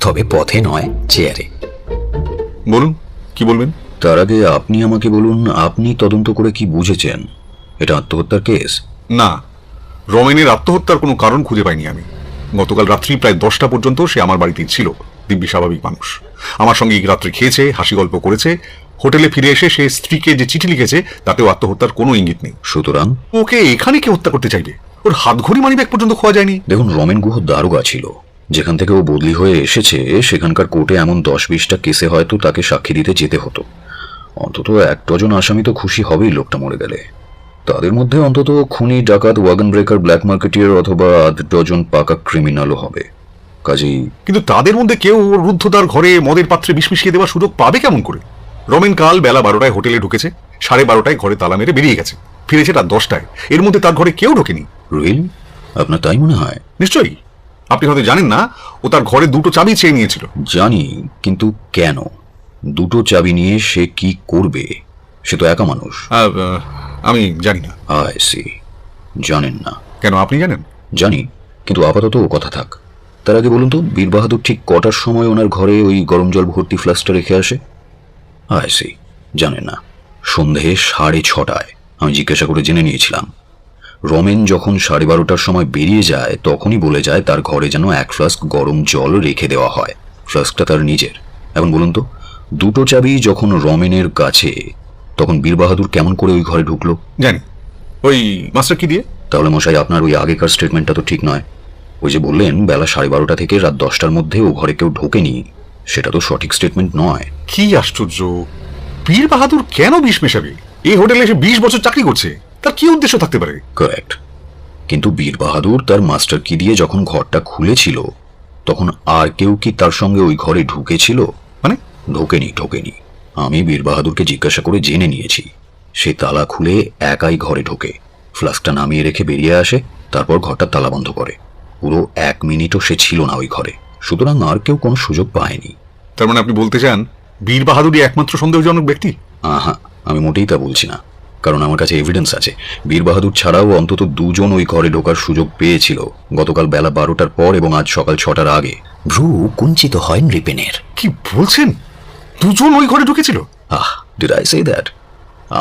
তবে পথে নয়, চেয়ারে। বলুন, কি বলবেন? তার আগে আপনি আমাকে বলুন, আপনি তদন্ত করে কি বুঝেছেন? এটা আত্মহত্যার কেস? না, রমেনের আত্মহত্যার কোনো কারণ খুঁজে পাইনি আমি। গতকাল রাত্রি প্রায় 10টা পর্যন্ত সে আমার বাড়িতেই ছিল। দিব্যি স্বাভাবিক মানুষ। আমার সঙ্গে রাত্রে খেয়েছে, হাসি গল্প করেছে। হোটেলে ফিরে এসে সে স্ত্রীকে যে চিঠি লিখেছে তাতেও আত্মহত্যার কোনো ইঙ্গিত নেই। সুতরাং ওকে এখানে কে হত্যা করতে চাইবে? ওর হাতঘড়ি মানিব্যাগ পর্যন্ত খোয়া যায়নি। দেখুন, রমেন গুহ দারোগা ছিল। যেখান থেকে ও বদলি হয়ে এসেছে সেখানকার কোর্টে এমন 10-20টা কেসে হয়তো তাকে সাক্ষী দিতে যেতে হতো। অন্তত 1 ডজন আসামি তো খুশি হবেই লোকটা মরে গেলে। তাদের মধ্যে অন্তত খুনি, ডাকাত, ওয়াগন ব্রেকার, ব্ল্যাক মার্কেটিয়ার অথবা 1 ডজন পাকা ক্রিমিনালও হবে। কাজেই কিন্তু তাদের মধ্যে কেউ ওর রুদ্ধদ্বার ঘরে মদের পাত্রে বিষ মিশিয়ে দেওয়ার সুযোগ পাবে কেমন করে? রমেন কাল বেলা 12টায় হোটেলে ঢুকেছে, 12:30টায় ঘরে তালা মেরে বেরিয়ে গেছে, ফিরেছে রাত 10টায়। এর মধ্যে তার ঘরে কেউ ঢোকেনি। রিয়েলি? আপনার তাই মনে হয়? নিশ্চয়ই। আপনি হয়তো জানেন না, ও তার ঘরে 2টো চাবি চেয়ে নিয়েছিল। জানি, কিন্তু কেন? 2টো চাবি নিয়ে সে কি করবে? সে তো একা মানুষ। আমি জানি না। I see. জানেন না? কেন, আপনি জানেন? জানি, কিন্তু আপাতত ও কথা থাক। তার আগে বলুন তো, বীর বাহাদুর ঠিক কটার সময় ওনার ঘরে ওই গরম জল ভর্তি ফ্লাস্কটা রেখে আসে? আই সি, জানেন না। সন্ধে 6:30টায়। আমি জিজ্ঞাসা করে জেনে নিয়েছিলাম। রমেন যখন 12:30টার সময় বেরিয়ে যায় তখনই বলে যায় তার ঘরে যেন 1 ফ্লাস্ক গরম জল রেখে দেওয়া হয়। ফ্লাস্কটা তার নিজের। এখন বলুন তো, 2টো চাবি যখন রমেনের কাছে, তখন বীর বাহাদুর কেমন করে ওই ঘরে ঢুকলো? জানি। ওই মাস্টার কি দিয়ে? তাহলে মশাই, আপনার ওই আগেকার স্টেটমেন্টটা তো ঠিক নয়। ওই যে বললেন বেলা 12:30টা থেকে রাত 10টার মধ্যে ও ঘরে কেউ ঢোকেনি, সেটা তো সঠিক স্টেটমেন্ট নয়। কি আশ্চর্য! বীর বাহাদুর কেন বিষ মেশাবে? এই হোটেলে এসে 20 বছর চাকরি করছে, তার কি উদ্দেশ্য থাকতে পারে? কারেক্ট। কিন্তু বীর বাহাদুর তার মাস্টার কি দিয়ে যখন ঘরটা খুলেছিল তখন আর কেউ কি তার সঙ্গে ওই ঘরে ঢুকেছিল? মানে? ঢোকেনি। আমি বীর বাহাদুরকে জিজ্ঞাসা করে জেনে নিয়েছি। সে তালা খুলে একাই ঘরে ঢোকে, ফ্লাস্কটা নামিয়ে রেখে বেরিয়ে আসে, তারপর ঘরটা তালা বন্ধ করে। পুরো 1 মিনিটও সে ছিল না ওই ঘরে। সুতরাং আর কেউ কোনো সুযোগ পায়নি। তার মানে আপনি বলতে চান বীর বাহাদুরই একমাত্র সন্দেহজনক ব্যক্তি? আহা, আমি মোটেই তা বলছি না, কারণ আমার কাছে এভিডেন্স আছে। বীর বাহাদুর ছাড়াও অন্তত 2 জন ওই ঘরে ঢোকার সুযোগ পেয়েছিল, গতকাল বেলা 12টার পর এবং আজ সকাল 6টার আগে। ভ্রু কুঞ্চিত হয় নৃপেনের। কি বলছেন? 2 জন ওই ঘরে ঢুকেছিল? Did I say that?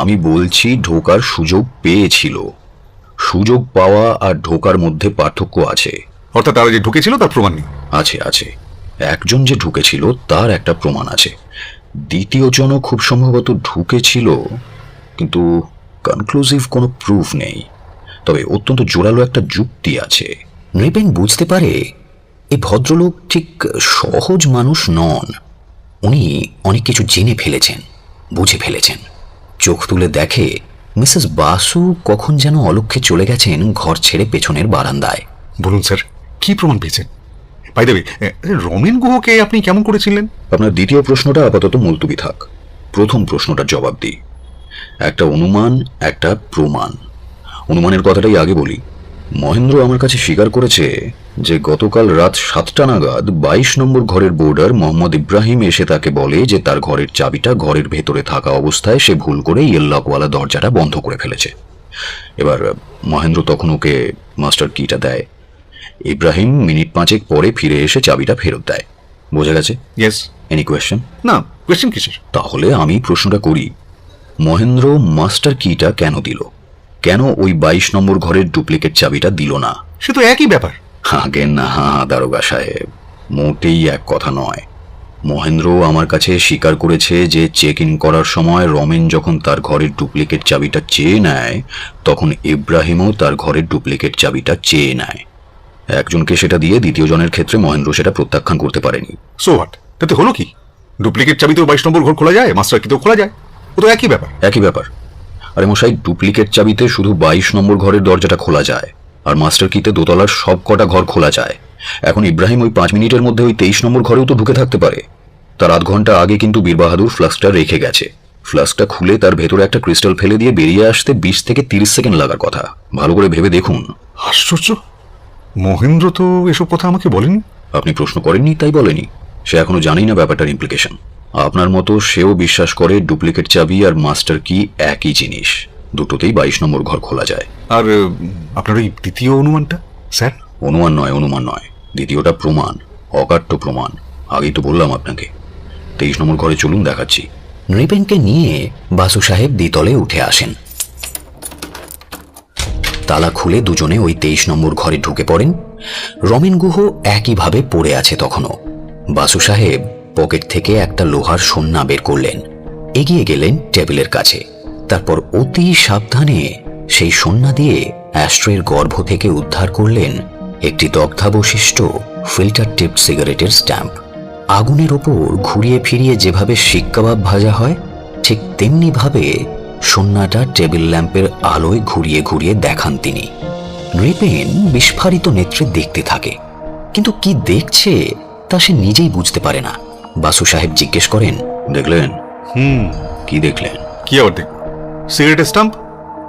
আমি বলছি ঢোকার সুযোগ পেয়েছিল। সুযোগ পাওয়া আর ঢোকার মধ্যে পার্থক্য আছে। অর্থাৎ তারা যে ঢুকেছিল তার প্রমাণ নেই। আছে একজন যে ঢুকেছিল তার একটা প্রমাণ আছে, দ্বিতীয় জনও খুব সম্ভবত ঢুকেছিল, কিন্তু কনক্লুসিভ কোনো প্রুফ নেই। তবে অত্যন্ত জোরালো একটা যুক্তি আছে। নৃপেন বুঝতে পারে এই ভদ্রলোক ঠিক সহজ মানুষ নন। উনি অনেক কিছু জেনে ফেলেছেন, বুঝে ফেলেছেন। চোখ তুলে দেখে মিসেস বাসু কখন যেন অলক্ষ্যে চলে গেছেন ঘর ছেড়ে পেছনের বারান্দায়। বলুন স্যার, কি প্রমাণ পেয়েছেন? বাই দ্য ওয়ে, রমেন গুহকে আপনি কেমন করে চিনলেন? আপনার দ্বিতীয় প্রশ্নটা আপাতত মুলতুবি থাক, প্রথম প্রশ্নটার জবাব দিই। একটা অনুমান, একটা প্রমাণ। অনুমানের কথাটাই আগে বলি। মহেন্দ্র আমার কাছে স্বীকার করেছে যে গতকাল রাত 7টা নাগাদ 22 নম্বর ঘরের বোর্ডার মোহাম্মদ ইব্রাহিম এসে তাকে বলে যে তার ঘরের চাবিটা ঘরের ভেতরে থাকা অবস্থায় সে ভুল করে ইয়েললকওয়ালা দরজাটা বন্ধ করে ফেলেছে। এবার মহেন্দ্র তখন ওকে মাস্টার কিটা দেয়। ইব্রাহিম মিনিট 5 পরে ফিরে এসে চাবিটা ফেরত দেয়। বোঝা গেছে? ইয়েস। Any question? না, কোয়েশ্চেন কিসের? তাহলে আমি প্রশ্নটা করি, মহেন্দ্র মাস্টার কিটা কেন দিল? কেন ওই 22 নম্বর ঘরের ডুপ্লিকেট চাবিটা দিল না? সে তো একই ব্যাপার। আগে না দারোগা সাহেব, মোটেই এক কথা নয়। মহেন্দ্র আমার কাছে স্বীকার করেছে যে চেক ইন করার সময় রমেন যখন তার ঘরের ডুপ্লিকেট চাবিটা চেয়ে নেয়, তখন ইব্রাহিমও তার ঘরের ডুপ্লিকেট চাবিটা চেয়ে নেয়। একজনকে সেটা দিয়ে দ্বিতীয় জনের ক্ষেত্রে মহেন্দ্র সেটা প্রত্যাখ্যান করতে পারেনি। So what? তাতে হলো কি? ডুপ্লিকেট চাবিতেও 22 নম্বর ঘর খোলা যায়, মাস্টার কিতেও খোলা যায়। ও তো একই ব্যাপার। একই ব্যাপার। আরে মশাই, ডুপ্লিকেট চাবিতে শুধু 22 নম্বর ঘরের দরজাটা খোলা যায়, আর মাস্টার কিতে দোতলার সব কটা ঘর খোলা যায়। এখন ইব্রাহিম ওই 5 মিনিটের মধ্যে ওই 23 নম্বর ঘরেও তো ঢুকে থাকতে পারে। তার আধ ঘন্টা আগে কিন্তু বীর বাহাদুর ফ্লাস্কটা রেখে গেছে। ফ্লাস্কটা খুলে তার ভেতরে একটা ক্রিস্টাল ফেলে দিয়ে বেরিয়ে আসতে 20 থেকে 30 সেকেন্ড লাগার কথা। ভালো করে ভেবে দেখুন। আশ্চর্য, মহেন্দ্র তো এসব কথা আমাকে বলেনি। আপনি প্রশ্ন করেননি তাই বলেনি, সে এখনো জানেই না ব্যাপারটার ইমপ্লিকেশন। আপনার মতো সেও বিশ্বাস করে ডুপ্লিকেট চাবি আর মাস্টার কি একই জিনিস, দুটোতেই 22 নম্বর ঘর খোলা যায়। আর আপনার ওই দ্বিতীয় অনুমানটা স্যার? অনুমান নয়, দ্বিতীয়টা প্রমাণ, অকাট্য প্রমাণ। আগেই তো বললাম আপনাকে। 23 নম্বর ঘরে চলুন, দেখাচ্ছি। নৃপেনকে নিয়ে বাসু সাহেব দ্বিতলে উঠে আসেন। তালা খুলে দুজনে ওই 23 নম্বর ঘরে ঢুকে পড়েন। রমেন গুহ একইভাবে পড়ে আছে তখনও। বাসু সাহেব পকেট থেকে একটা লোহার সন্না বের করলেন, এগিয়ে গেলেন টেবিলের কাছে। তারপর অতি সাবধানে সেই সন্না দিয়ে অ্যাস্ট্রের গর্ভ থেকে উদ্ধার করলেন একটি দগ্ধাবশিষ্ট ফিল্টার টিপ সিগারেটের স্ট্যাম্প। আগুনের ওপর ঘুরিয়ে ফিরিয়ে যেভাবে শিক কাবাব ভাজা হয়, ঠিক তেমনি ভাবে সন্নাটা টেবিল ল্যাম্পের আলোয় ঘুরিয়ে ঘুরিয়ে দেখান তিনি। নৃপেন বিস্ফারিত নেত্রে দেখতে থাকে, কিন্তু কি দেখছে তা সে নিজেই বুঝতে পারে না। বাসু সাহেব জিজ্ঞেস করেন, দেখলেন? কি দেখলেন? কি আবার দেখব? সিগারেটের স্টাম্প?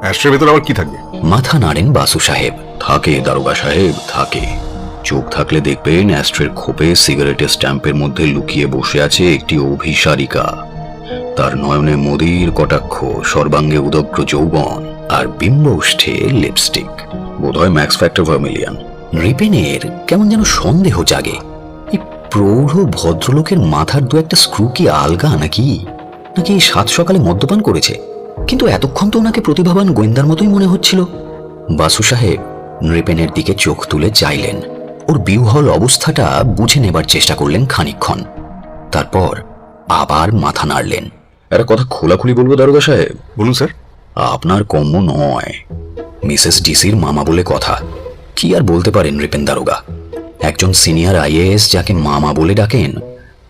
অ্যাস্ট্রের ভেতর আবার কি থাকবে? মাথা নাড়েন বাসু সাহেব। থাকে দারোগা সাহেব, থাকে। চোখ থাকলে দেখবেন অ্যাস্ট্রের খোপে সিগারেটের স্ট্যাম্পের মধ্যে লুকিয়ে বসে আছে একটি অভিসারিকা। তার নয়নে মদির কটাক্ষ, সর্বাঙ্গে উদগ্র যৌবন, আর বিম্বউষ্ঠে লিপস্টিক, বোধহয় ম্যাক্স ফ্যাক্টর ভার্মিলিয়ান। নৃপেনের কেমন যেন সন্দেহ জাগে, এই প্রৌঢ় ভদ্রলোকের মাথার দু একটা স্ক্রু কি আলগা নাকি এই 7 সকালে মদ্যপান করেছে? কিন্তু এতক্ষণ তো ওনাকে প্রতিভাবান গোয়েন্দার মতোই মনে হচ্ছিল। বাসু সাহেব নৃপেনের দিকে চোখ তুলে চাইলেন, ওর বিহ্বল অবস্থাটা বুঝে নেবার চেষ্টা করলেন খানিকক্ষণ। তারপর আবার মাথা নাড়লেন। একটা কথা খোলাখুলি বলবো দারোগা সাহেব? বলুন স্যার। আপনার কম্য নয়। মিসেস ডিসির মামা বলে কথা। কি আর বলতে পারেন নৃপেন দারোগা? একজন সিনিয়র আইএএস যাকে মামা বলে ডাকেন,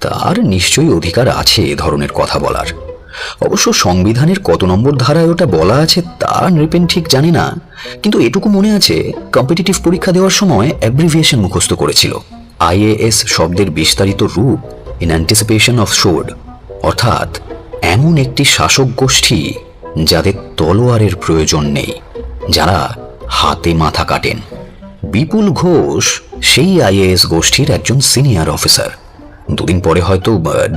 তার নিশ্চয়ই অধিকার আছে এ ধরনের কথা বলার। অবশ্য সংবিধানের কত নম্বর ধারায় ওটা বলা আছে তা নৃপেন ঠিক জানে না, কিন্তু এটুকু মনে আছে কম্পিটিটিভ পরীক্ষা দেওয়ার সময় অ্যাব্রিভিয়েশন মুখস্থ করেছিল। আইএএস শব্দের বিস্তারিত রূপ ইন অ্যান্টিসিপেশন অফ সোর্ড, অর্থাৎ এমন একটি শাসক গোষ্ঠী যাদের তলোয়ারের প্রয়োজন নেই, যারা হাতে মাথা কাটেন। বিপুল ঘোষ সেই আইএএস গোষ্ঠীর একজন সিনিয়র অফিসার। দুদিন পরে হয়তো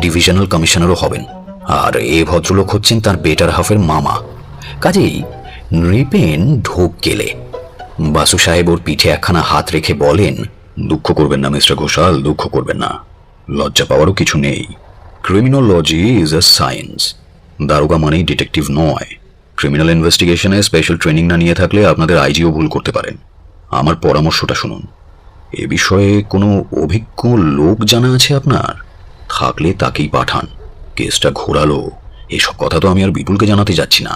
ডিভিশনাল কমিশনারও হবেন। আর এ ভদ্রলোক হচ্ছেন তার বেটার হাফের মামা। কাজেই নৃপেন ঢোক গেলে বাসু সাহেব ওর পিঠে একখানা হাত রেখে বলেন, দুঃখ করবেন না মিস্টার ঘোষাল, দুঃখ করবেন না। লজ্জা পাওয়ারও কিছু নেই। Criminology is a science. দারোগা মানেই ডিটেকটিভ নয়। ক্রিমিনাল ইনভেস্টিগেশনে স্পেশাল ট্রেনিং না নিয়ে থাকলে আপনাদের আইজিও ভুল করতে পারেন। আমার পরামর্শটা শুনুন। এ বিষয়ে কোনো অভিজ্ঞ লোক জানা আছে আপনার? থাকলে তাকেই পাঠান। কেসটা ঘোরালো এসব কথা তো আমি আর বিপুলকে জানাতে যাচ্ছি না।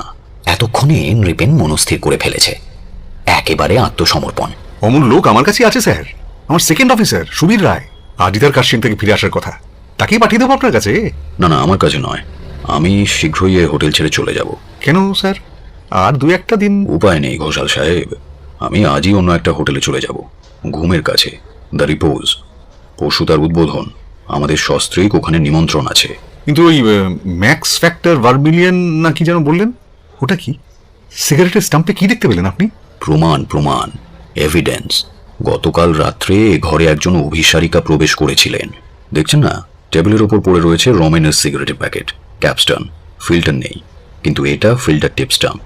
এতক্ষণে নৃপেন মনস্থির করে ফেলেছে, একেবারে আত্মসমর্পণ। অমন লোক আমার কাছে আছে স্যার, আমার সেকেন্ড অফিসার সুবীর রায়। আজই তার কাশ্মীর থেকে ফিরে আসার কথা, তাকেই পাঠিয়ে দেবো আপনার কাছে। না না, আমার কাছে নয়, আমি শীঘ্রই এ হোটেল ছেড়ে চলে যাব। কেন স্যার? আর 2-1 দিন। উপায় নেই ঘোষাল সাহেব, আমি আজই অন্য একটা হোটেলে চলে যাব। ঘুমের কাছে, দ্য রিপোজ। পরশু তার উদ্বোধন, আমাদের সস্ত্রীক ওখানে নিমন্ত্রণ আছে। কিন্তু ওই ম্যাক্স ফ্যাক্টর ভার্মিলিয়ন না কি যেন বললেন, ওটা কি? সিগারেটের স্টাম্পে কি দেখতে পেলেন আপনি? প্রমাণ, এভিডেন্স। গতকাল রাত্রে ঘরে একজন অভিসারিকা প্রবেশ করেছিলেন। দেখছেন না, টেবিলের ওপর পড়ে রয়েছে রমেনের সিগারেটের প্যাকেট, ক্যাপস্টন, ফিল্টার নেই। কিন্তু এটা ফিল্টার টিপ স্টাম্প।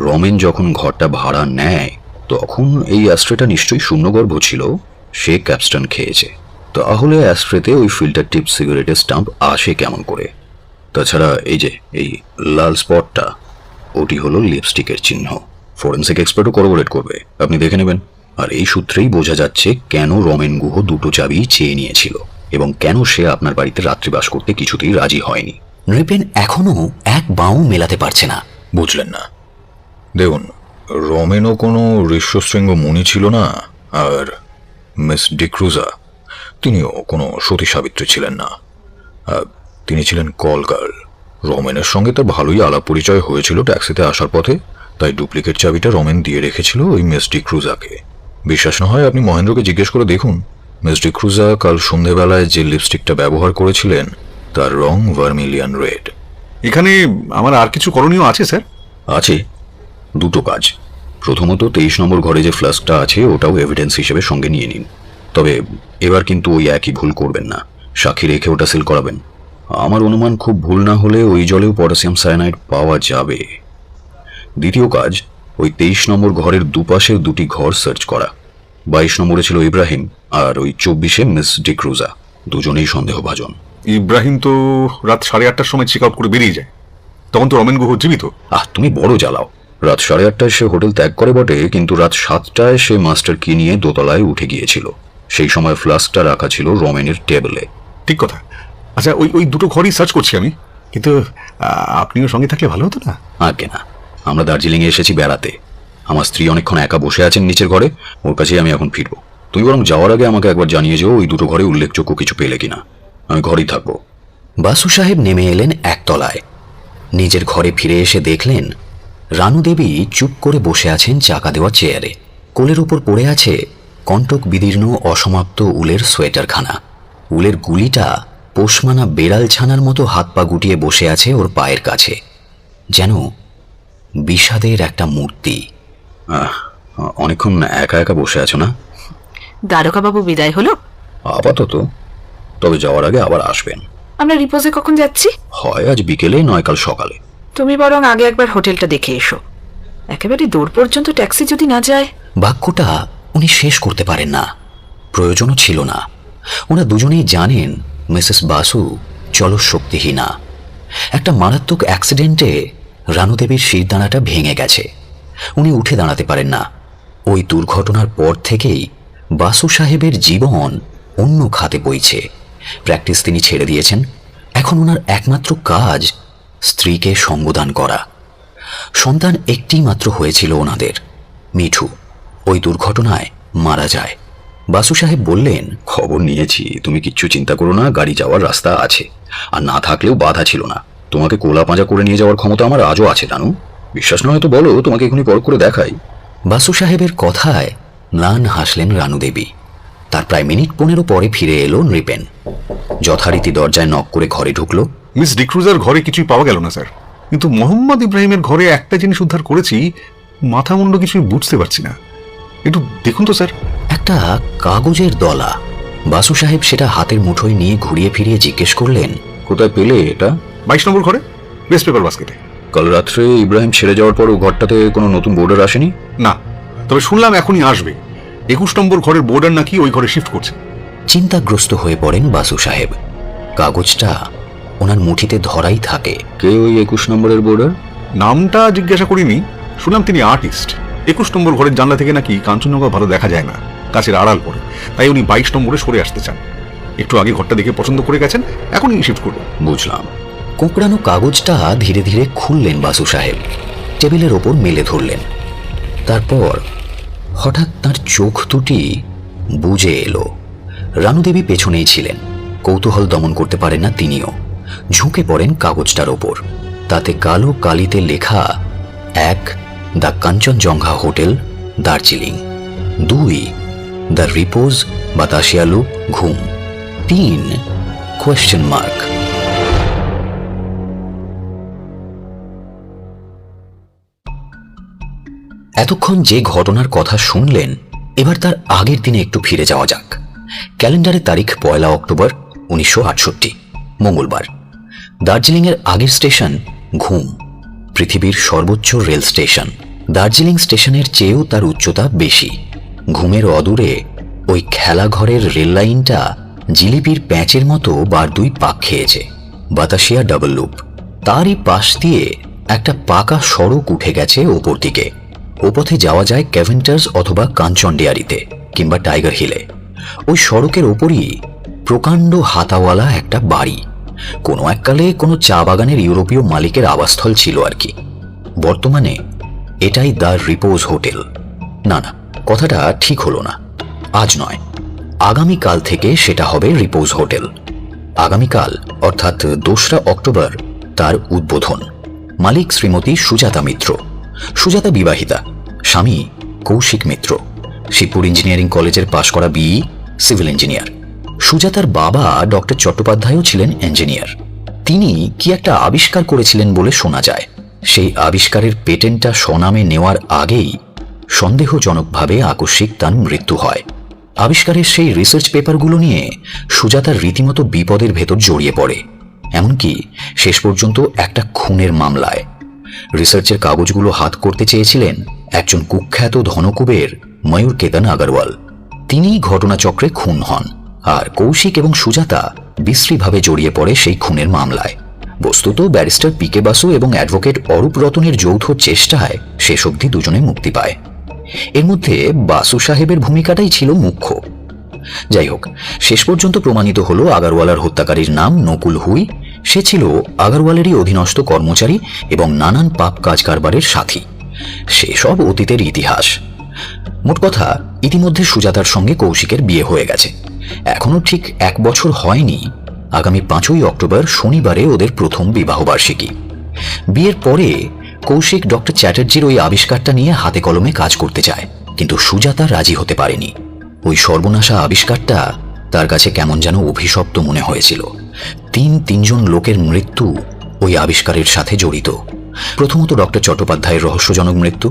রমেন যখন ঘরটা ভাড়া নেয় তখন এই অ্যাস্ট্রেটা নিশ্চয়ই শূন্যগর্ভ ছিল, সে ক্যাপস্টন খেয়েছে। তাহলে অ্যাস্ট্রেতে ওই ফিল্টার টিপ সিগারেটের স্টাম্প আসে কেমন করে? তাছাড়া এই যে এই লাল স্পটটা, ওটি হলো লিপস্টিকের চিহ্ন। ফরেন্সিক এক্সপার্টও করবোরেট করবে, আপনি দেখে নেবেন। আর এই সূত্রেই বোঝা যাচ্ছে কেন রমেন গুহ দুটো চাবি চেয়ে নিয়েছিল এবং কেন সে আপনার বাড়িতে রাত্রিবাস করতে কিছুতেই রাজি হয়নি। নৃপেন এখনো এক বাঁও মেলাতে পারছে না। বুঝলেন না? দেখুন, রমেনও কোনো ঋষ্যশৃঙ্গ মুনি ছিল না, আর মিস ডিক্রুজা তিনিও কোনো সতী সাবিত্রী ছিলেন না। তিনি ছিলেন কল গার্ল। রমেনের সঙ্গে তার ভালোই আলাপ পরিচয় হয়েছিল ট্যাক্সিতে আসার পথে, তাই ডুপ্লিকেট চাবিটা রমেন দিয়ে রেখেছিল ওই মিস ডিক্রুজাকে। বিশ্বাস না হয় আপনি মহেন্দ্রকে জিজ্ঞেস করে দেখুন। মিস ডিক্রুজা কাল সন্ধেবেলায় যে লিপস্টিকটা ব্যবহার করেছিলেন তার রং ভার্মিলিয়ান রেড। এখানে আমার আর কিছু করণীয় আছে স্যার? আছে, দুটো কাজ। প্রথমত 23 নম্বর ঘরে যে ফ্লাস্কটা আছে ওটাও এভিডেন্স হিসেবে সঙ্গে নিয়ে নিন। তবে এবার কিন্তু ওই একই ভুল করবেন না, সাক্ষী রেখে ওটা সিল করাবেন। আমার অনুমান খুব ভুল না হলে ওই জলেও পটাশিয়াম সায়ানাইড পাওয়া যাবে। দ্বিতীয় কাজ, ওই 23 নম্বর ঘরের দুপাশের দুটি ঘর সার্চ করা। 22 নম্বরে ছিল ইব্রাহিম আর ওই 24-এ মিস ডিক্রুজা, দুজনেই সন্দেহভাজন। ইব্রাহিম তো রাত 8:30টার সময় চেক আউট করে বেরিয়ে যায়, তখন তো রমেন গুহ জীবিত। তুমি বড় জ্বালাও। রাত 8:30টায় সে হোটেল ত্যাগ করে বটে, কিন্তু রাত 7টায় সে মাস্টার কি নিয়ে দোতলায় উঠে গিয়েছিল। সেই সময় ফ্লাস্কটা রাখা ছিল রমেনের টেবিলে। ঠিক কথা। আচ্ছা, ওই দুটো ঘরই সার্চ করছি আমি, কিন্তু আপনিও সঙ্গে থাকলে ভালো হতো না? আগে না, আমরা দার্জিলিংয়ে এসেছি বেড়াতে। আমার স্ত্রী অনেকক্ষণ একা বসে আছেন নিচের ঘরে, ওর কাছেই আমি এখন ফিরবো। তুই বরং যাওয়ার আগে আমাকে একবার জানিয়ে যাও ওই দুটো ঘরে উল্লেখযোগ্য কিছু পেলে কিনা। আমি ঘরেই থাকবো। বাসু সাহেব নেমে এলেন একতলায়। নিজের ঘরে ফিরে এসে দেখলেন রানু দেবী চুপ করে বসে আছেন চাকা দেওয়া চেয়ারে। কোলের উপর পড়ে আছে কণ্টক বিদীর্ণ অসমাপ্ত উলের সোয়েটারখানা। উলের গুলিটা পোষমানা বেড়াল ছানার মতো হাত পা গুটিয়ে বসে আছে ওর পায়ের কাছে, যেন বিষাদের একটা মূর্তি। অনেকক্ষণ একা একা বসে আছো না? দ্বারকাবাবু বিদায় হলো? আপাতত, তবে যাওয়ার আগে আবার আসবেন। আমরা রিপোজে কখন যাচ্ছি? হয় আজ বিকেলে, নয় কাল সকালে। তুমি বরং আগে একবার হোটেলটা দেখে এসো। একেবারে দূর পর্যন্ত ট্যাক্সি যদি না যায়। বাক্যটা উনি শেষ করতে পারেন না, প্রয়োজনও ছিল না। ওরা দুজনেই জানেন মিসেস বাসু চলশক্তিহীনা। একটা মারাত্মক অ্যাক্সিডেন্টে রানুদেবীর শিরদাঁড়াটা ভেঙে গেছে, উনি উঠে দাঁড়াতে পারেন না। ওই দুর্ঘটনার পর থেকেই বাসু সাহেবের জীবন অন্য খাতে বইছে। প্র্যাকটিস তিনি ছেড়ে দিয়েছেন। এখন ওনার একমাত্র কাজ স্ত্রীকে সঙ্গদান করা। সন্তান একটি মাত্র হয়েছিল ওনাদের, মিঠু। ওই দুর্ঘটনায় মারা যায়। বাসু সাহেব বললেন, খবর নিয়েছি, তুমি কিচ্ছু চিন্তা করো না, গাড়ি যাওয়ার রাস্তা আছে। আর না থাকলেও বাধা ছিল না। তোমাকে কোলা পাঁজা করে নিয়ে যাওয়ার ক্ষমতা আমার আজও আছে জানো। বিশ্বাস নয় তো বলো, তোমাকে এখনই পর করে দেখাই। বাসু সাহেবের কথায় ম্লান হাসলেন রানু দেবী। তার প্রায় মিনিট 15 পরে ফিরে এলো নৃপেন। যথারীতি দরজায় নক করে ঘরে ঢুকলো। মিস ডিক্রুজার ঘরে কিছুই পাওয়া গেল না স্যার, কিন্তু মোহাম্মদ ইব্রাহিমের ঘরে একটা জিনিস উদ্ধার করেছি। মাথা মুন্ড কিছুই বুঝতে পারছি না, একটু দেখুন তো স্যার। একটা কাগজের দলা। বাসু সাহেব সেটা হাতের মুঠোয় নিয়ে ঘুরিয়ে ফিরিয়ে জিজ্ঞেস করলেন, কোথায় পেলে এটা? 22 নম্বর ঘরে, ওয়েস্ট পেপার বাস্কেটে। কাল রাত্রে ইব্রাহিম ছেড়ে যাওয়ার পর ও ঘরটাতে কোনো নতুন বোর্ডার আসেনি? না, তবে শুনলাম এখনই আসবে। 21 নম্বর ঘরের বোর্ডার নাকি ওই ঘরে শিফট করছে। চিন্তাগ্রস্ত হয়ে পড়েন বাসু সাহেব। কাগজটা ওনার মুঠিতে ধরাই থাকে। কে ওই 21 নম্বরের বোর্ডার? নামটা জিজ্ঞাসা করিনি, শুনলাম তিনি আর্টিস্ট। 21 নম্বর ঘরের জানলা থেকে নাকি কাঞ্চনজঙ্ঘা ভালো দেখা যায় না, কাছের আড়াল পড়ে, তাই উনি 22 নম্বরে সরে আসতে চান। একটু আগে ঘরটা দেখে পছন্দ করে গেছেন, এখনই শিফট করবেন। বুঝলাম। কোঁকড়ানো কাগজটা ধীরে ধীরে খুললেন বাসু সাহেব, টেবিলের ওপর মেলে ধরলেন। তারপর হঠাৎ তার চোখ দুটি বুজে এলো। রানুদেবী পেছনেই ছিলেন, কৌতূহল দমন করতে পারেন না তিনিও। ঝুঁকে পড়েন কাগজটার ওপর। তাতে কালো কালিতে লেখা 1 the Kanchenjunga hotel, Darjeeling. 2 the repose Batasia loop, Ghum. 3 question mark. এতক্ষণ যে ঘটনার কথা শুনলেন, এবার তার আগের দিনে একটু ফিরে যাওয়া যাক। ক্যালেন্ডারের তারিখ 1 অক্টোবর 1968, মঙ্গলবার। দার্জিলিংয়ের আগের স্টেশন ঘুম, পৃথিবীর সর্বোচ্চ রেল স্টেশন। দার্জিলিং স্টেশনের চেয়েও তার উচ্চতা বেশি। ঘুমের অদূরে ওই খেলাঘরের রেল লাইনটা জিলিপির প্যাঁচের মতো বার দুই পাক খেয়েছে। বাতাসিয়া ডাবল লুপ, তারই পাশ দিয়ে একটা পাকা সড়ক উঠে গেছে ওপর দিকে। ও পথে যাওয়া যায় ক্যাভেন্টার্স অথবা কাঞ্চন ডেয়ারিতে কিংবা টাইগার হিলে। ওই সড়কের ওপরই প্রকাণ্ড হাতাওয়ালা একটা বাড়ি। কোনো এককালে কোনো চা বাগানের ইউরোপীয় মালিকের আবাসস্থল ছিল আর কি। বর্তমানে এটাই দ্য রিপোজ হোটেল। না না, কথাটা ঠিক হলো না। আজ নয়, আগামীকাল থেকে সেটা হবে রিপোজ হোটেল। আগামীকাল অর্থাৎ 2 অক্টোবর তার উদ্বোধন। মালিক শ্রীমতী সুজাতা মিত্র। সুজাতা বিবাহিতা, স্বামী কৌশিক মিত্র, শিবপুর ইঞ্জিনিয়ারিং কলেজের পাশ করা বিই, সিভিল ইঞ্জিনিয়ার। সুজাতার বাবা ডক্টর চট্টোপাধ্যায়ও ছিলেন ইঞ্জিনিয়ার। তিনি কি একটা আবিষ্কার করেছিলেন বলে শোনা যায়। সেই আবিষ্কারের পেটেন্টটা স্বনামে নেওয়ার আগেই সন্দেহজনকভাবে আকস্মিক তার মৃত্যু হয়। আবিষ্কারের সেই রিসার্চ পেপারগুলো নিয়ে সুজাতার রীতিমতো বিপদের ভেতর জড়িয়ে পড়ে, এমনকি শেষ পর্যন্ত একটা খুনের মামলায়। রিসার্চের কাগজগুলো হাত করতে চেয়েছিলেন একজন কুখ্যাত ধনকুবের ময়ূর কেতন আগরওয়াল। তিনি ঘটনাচক্রে খুন হন, আর কৌশিক এবং সুজাতা বিশ্রীভাবে জড়িয়ে পড়ে সেই খুনের মামলায়। বস্তুত ব্যারিস্টার পিকে বাসু এবং অ্যাডভোকেট অরূপ রতনের যৌথ চেষ্টায় শেষ অবধি দুজনে মুক্তি পায়। এর মধ্যে বাসু সাহেবের ভূমিকাটাই ছিল মুখ্য। যাই হোক, শেষ পর্যন্ত প্রমাণিত হলো আগরওয়ালার হত্যাকারীর নাম নকুল হুই। সে ছিল আগরওয়ালেরই অধীনস্থ কর্মচারী এবং নানান পাপ কাজ কারবারের সাথী। সেসব অতীতের ইতিহাস। মোট কথা, ইতিমধ্যে সুজাতার সঙ্গে কৌশিকের বিয়ে হয়ে গেছে। এখনো ঠিক 1 বছর হয়নি। আগামী 5 অক্টোবর শনিবারে ওদের প্রথম বিবাহবার্ষিকী। বিয়ের পরে কৌশিক ডক্টর চ্যাটার্জির ওই আবিষ্কারটা নিয়ে হাতে কলমে কাজ করতে চায়, কিন্তু সুজাতা রাজি হতে পারেনি। ওই সর্বনাশা আবিষ্কারটা তার কাছে কেমন যেন অভিশপ্ত মনে হয়েছিল। 3 লোকের মৃত্যু ওই আবিষ্কারের সাথে জড়িত। প্রথমত ডক্টর চট্টোপাধ্যায়ের রহস্যজনক মৃত্যু,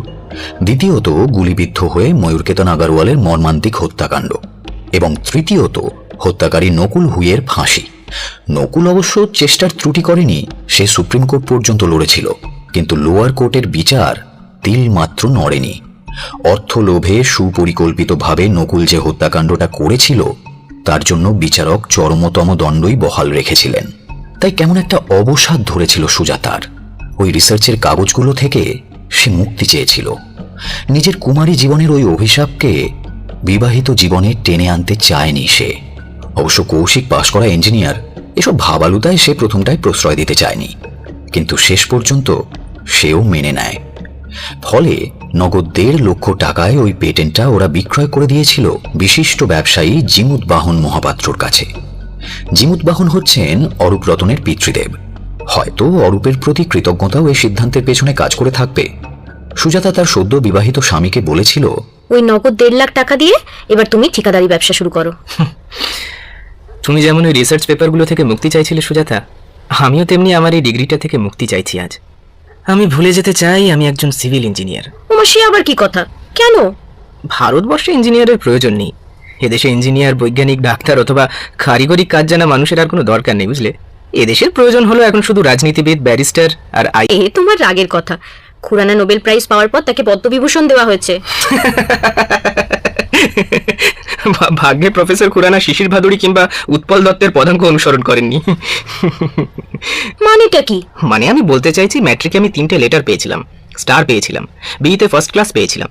দ্বিতীয়ত গুলিবিদ্ধ হয়ে ময়ূরকেতন আগরওয়ালের মর্মান্তিক হত্যাকাণ্ড, এবং তৃতীয়ত হত্যাকারী নকুল হুইয়ের ফাঁসি। নকুল অবশ্য চেষ্টার ত্রুটি করেনি। সে সুপ্রিম কোর্ট পর্যন্ত লড়েছিল, কিন্তু লোয়ার কোর্টের বিচার তিলমাত্র নড়েনি। অর্থলোভে সুপরিকল্পিতভাবে নকুল যে হত্যাকাণ্ডটা করেছিল, তার জন্য বিচারক চরমতম দণ্ডই বহাল রেখেছিলেন। তাই কেমন একটা অবসাদ ধরেছিল সুজাতার। ওই রিসার্চের কাগজগুলো থেকে সে মুক্তি চেয়েছিল। নিজের কুমারী জীবনের ওই অভিশাপকে বিবাহিত জীবনে টেনে আনতে চায়নি সে। অবশ্য কৌশিক পাশ করা ইঞ্জিনিয়ার, এসব ভাবালুতায় সে প্রথমটায় প্রশ্রয় দিতে চায়নি, কিন্তু শেষ পর্যন্ত সেও মেনে নেয়। ফলে নগদ 1.5 লক্ষ টাকায় ওই পেটেন্টটা ওরা বিক্রয় করে দিয়েছিল বিশিষ্ট ব্যবসায়ী জিমুতবাহন মহাপাত্রর কাছে। জিমুতবাহন হচ্ছেন অরূপ রতনের পিতৃদেব। হয়তো অরূপের প্রতি কৃতজ্ঞতাও এই সিদ্ধান্তের পেছনে কাজ করে থাকবে। সুজাতা তার সদ্য বিবাহিত স্বামীকে বলেছিল, ওই নগদ 1.5 লাখ টাকা দিয়ে এবার তুমি ঠিকাদারি ব্যবসা শুরু করো। তুমি যেমন ওই রিসার্চ পেপারগুলো থেকে মুক্তি চাইছিলে সুজাতা, আমিও তেমনি আমার এই ডিগ্রিটা থেকে মুক্তি চাইছি আজ। আমি ভুলে যেতে চাই আমি একজন সিভিল ইঞ্জিনিয়ার। ওমা, সে আবার কি কথা? কেন? ভারতবর্ষে ইঞ্জিনিয়ারের প্রয়োজন নেই। এদেশে ইঞ্জিনিয়ার, বৈজ্ঞানিক, ডাক্তার অথবা কারিগরি কাজ জানা মানুষের আর কোনো দরকার নেই, বুঝলে? এদেশের প্রয়োজন হলো এখন শুধু রাজনীতিবিদ, ব্যারিস্টার আর এ তোমার রাগের কথা। খুরানা নোবেল প্রাইজ পাওয়ার পর তাকে পদ্মবিভূষণ দেওয়া হয়েছে। ভাগ্যে প্রফেসর খুরানা শিশির ভাদুড়ি কিংবা উৎপল দত্তের পদাঙ্ক অনুসরণ করেননি। মানেটা কি? মানে আমি বলতে চাইছি, ম্যাট্রিকে আমি 3টে লেটার পেয়েছিলাম, স্টার পেয়েছিলাম, বিইতে ফার্স্ট ক্লাস পেয়েছিলাম।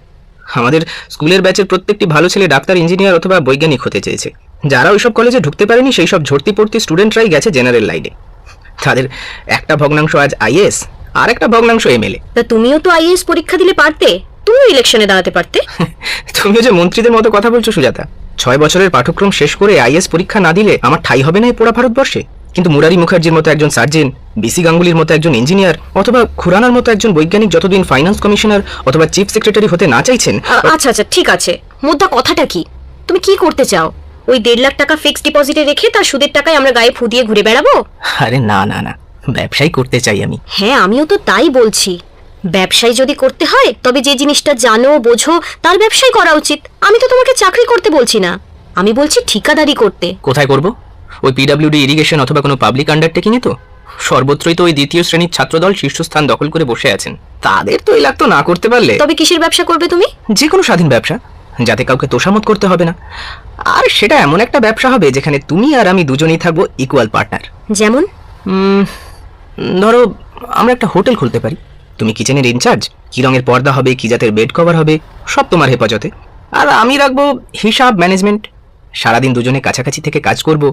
আমাদের স্কুলের ব্যাচের প্রত্যেকটি ভালো ছেলে ডাক্তার, ইঞ্জিনিয়ার অথবা বৈজ্ঞানিক হতে চেয়েছে। যারা ওইসব কলেজে ঢুকতে পারেনি সেই সব ঝর্তি পড়তি স্টুডেন্টরাই গেছে জেনারেল লাইনে। তাদের একটা ভগ্নাংশ আজ আইএএস আর একটা ভগ্নাংশ এমএলএ। তা তুমিও তো আইএএস পরীক্ষা দিলে পারতে, তুমিও ইলেকশনে দাঁড়াতে পারতে। তুমিও যে মন্ত্রীদের মতো কথা বলছো সুজাতা। 6 বছরের পাঠ্যক্রম শেষ করে আইএস পরীক্ষা না দিলে আমার ঠাই হবে না এই পোড়া ভারতবর্ষে। কিন্তু মুরারি মুখার্জির মতো একজন সার্জেন, বিসি গাঙ্গুলির মতো একজন ইঞ্জিনিয়ার অথবা খুরানার মতো একজন বৈজ্ঞানিক যতদিন ফাইন্যান্স কমিশনার অথবা চিফ সেক্রেটারি হতে না চাইছেন। আচ্ছা আচ্ছা ঠিক আছে, মোদ্দা কথাটা কি? তুমি কি করতে চাও? ওই 1.5 লাখ টাকা ফিক্সড ডিপোজিটে রেখে তার সুদের টাকায় আমরা গায়ে ফু দিয়ে ঘুরে বেড়াবো? আরে না না না, ব্যবসাই করতে চাই আমি। হ্যাঁ আমিও তো তাই বলছি। ব্যবসায় যদি করতে হয় তবে যে জিনিসটা জানো বোঝো তার ব্যবসায় করা উচিত। আমি তো তোমাকে চাকরি করতে বলছি না, আমি বলছি ঠিকাদারি করতে। কোথায় করব? ওই পিডব্লিউডি ইরিগেশন অথবা কোনো পাবলিক আন্ডারটেকিং এ? তো সর্বত্রই তো ওই 2য় শ্রেণীর ছাত্রদল শীর্ষস্থান দখল করে বসে আছেন। তাদের তো এই লাগতো না করতে পারলে। তবে কিসের ব্যবসা করবে তুমি? যে কোনো স্বাধীন ব্যবসা, যাতে কাউকে তোষামত করতে হবে না। আর সেটা এমন একটা ব্যবসা হবে যেখানে তুমি আর আমি দুজনেই থাকবো ইকুয়াল পার্টনার। যেমন ধরো আমরা একটা হোটেল খুলতে পারি। তুমি কিচেনের ইনচার্জ, কি রঙের পর্দা হবে, কি জাতের বেড কভার হবে, সব তোমার হেফাজতে। আর আমি রাখবো হিসাব ম্যানেজমেন্ট। সারাদিন দুজনে কাছাকাছি থেকে কাজ করব।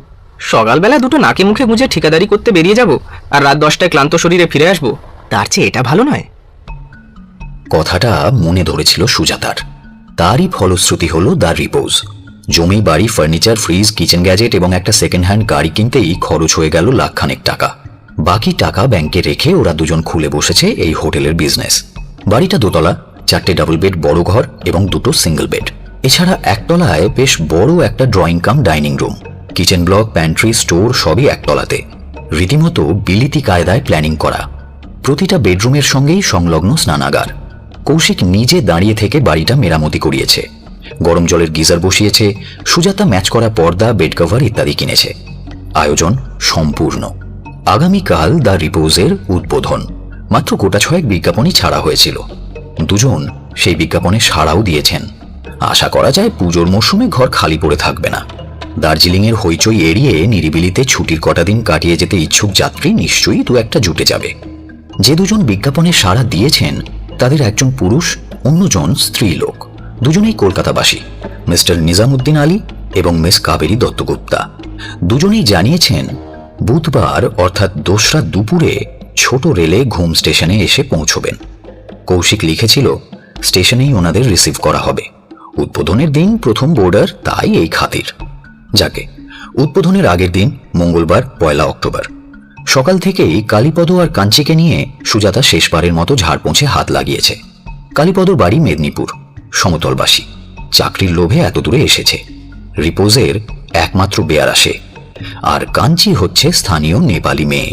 সকালবেলা দুটো নাকে মুখে গুঁজে ঠিকাদারি করতে বেরিয়ে যাব, আর রাত 10টায় ক্লান্ত শরীরে ফিরে আসবো। তার চেয়ে এটা ভালো নয়? কথাটা মনে ধরেছিল সুজাতার। তারই ফলশ্রুতি হলো দ্য রিপোজ। জমি, বাড়ি, ফার্নিচার, ফ্রিজ, কিচেন গ্যাজেট এবং একটা সেকেন্ড হ্যান্ড গাড়ি কিনতেই খরচ হয়ে গেল লাখখানেক টাকা। বাকি টাকা ব্যাংকে রেখে ওরা দুজন খুলে বসেছে এই হোটেলের বিজনেস। বাড়িটা দোতলা, 4টে ডাবল বেড বড় ঘর এবং 2টো সিঙ্গেল বেড। এছাড়া একতলায় বেশ বড় একটা drawing cum dining room, kitchen block, pantry, store সবই একতলাতে। রীতিমতো বিলিতি কায়দায় প্ল্যানিং করা। প্রতিটা বেডরুমের সঙ্গেই সংলগ্ন স্নানাগার। কৌশিক নিজে দাঁড়িয়ে থেকে বাড়িটা মেরামতি করিয়েছে। গরম জলের গিজার বসিয়েছে, সুজাতা ম্যাচ করা পর্দা, বেড কভার ইত্যাদি কিনেছে। আয়োজন সম্পূর্ণ। আগামীকাল দ্য রিপোজের উদ্বোধন। মাত্র গোটা 6 বিজ্ঞাপনই ছাড়া হয়েছিল। দুজন সেই বিজ্ঞাপনে সাড়াও দিয়েছেন। আশা করা যায় পুজোর মরশুমে ঘর খালি পড়ে থাকবে না। দার্জিলিংয়ের হইচই এড়িয়ে নিরিবিলিতে ছুটির কটা দিন কাটিয়ে যেতে ইচ্ছুক যাত্রী নিশ্চয়ই 2-1টা জুটে যাবে। যে দুজন বিজ্ঞাপনে সাড়া দিয়েছেন তাদের একজন পুরুষ, অন্যজন স্ত্রী লোক। দুজনেই কলকাতাবাসী, মিস্টার নিজামুদ্দিন আলী এবং মিস কাবেরী দত্তগুপ্তা। দুজনেই জানিয়েছেন বুধবার অর্থাৎ 2রা দুপুরে ছোট রেলে ঘুম স্টেশনে এসে পৌঁছবেন। কৌশিক লিখেছিল স্টেশনেই ওনাদের রিসিভ করা হবে। উদ্বোধনের দিন প্রথম বোর্ডার, তাই এই খাতির। যাকে উদ্বোধনের আগের দিন মঙ্গলবার 1 অক্টোবর সকাল থেকেই কালীপদ আর কাঞ্চিকে নিয়ে সুজাতা শেষবারের মতো ঝাড়পোঁছে হাত লাগিয়েছে। কালীপদর বাড়ি মেদিনীপুর, সমতলবাসী, চাকরির লোভে এত দূরে এসেছে। রিপোজের একমাত্র বেয়ার আসে। আর কাঞ্চি হচ্ছে স্থানীয় নেপালি মেয়ে,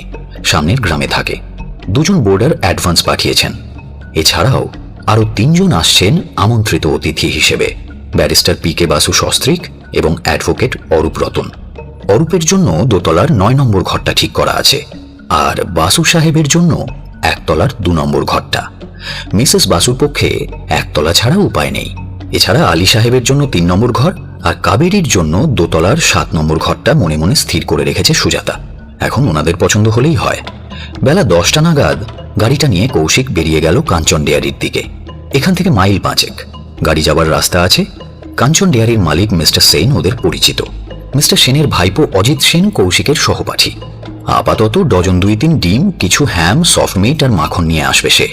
সামনের গ্রামে থাকে। দুজন বোর্ডার অ্যাডভান্স পাঠিয়েছেন। এছাড়াও আরো 3 জন আসছেন আমন্ত্রিত অতিথি হিসেবে, ব্যারিস্টার পিকে বাসু সস্ত্রীক এবং অ্যাডভোকেট অরূপ রতন। অরূপের জন্য দোতলার 9 নম্বর ঘরটা ঠিক করা আছে, আর বাসু সাহেবের জন্য একতলার 2 নম্বর ঘরটা। মিসেস বাসুর পক্ষে একতলা ছাড়া উপায় নেই। এছাড়া আলী সাহেবের জন্য 3 নম্বর ঘর আর কাবেরীর জন্য দোতলার 7 নম্বর ঘরটা মনে মনে স্থির করে রেখেছে সুজাতা। এখন ওনাদের পছন্দ হলেই হয়। বেলা 10টা নাগাদ গাড়িটা নিয়ে কৌশিক বেরিয়ে গেল কাঞ্চন ডেয়ারির দিকে। এখান থেকে মাইল 5 গাড়ি যাবার রাস্তা আছে। কাঞ্চন ডেয়ারির মালিক মিস্টার সেন ওদের পরিচিত। মিস্টার সেনের ভাইপো অজিত সেন কৌশিকের সহপাঠী। আপাতত ডজন 2-3 ডিম, কিছু হ্যাম, সফট মিট আর মাখন নিয়ে আসবে সে।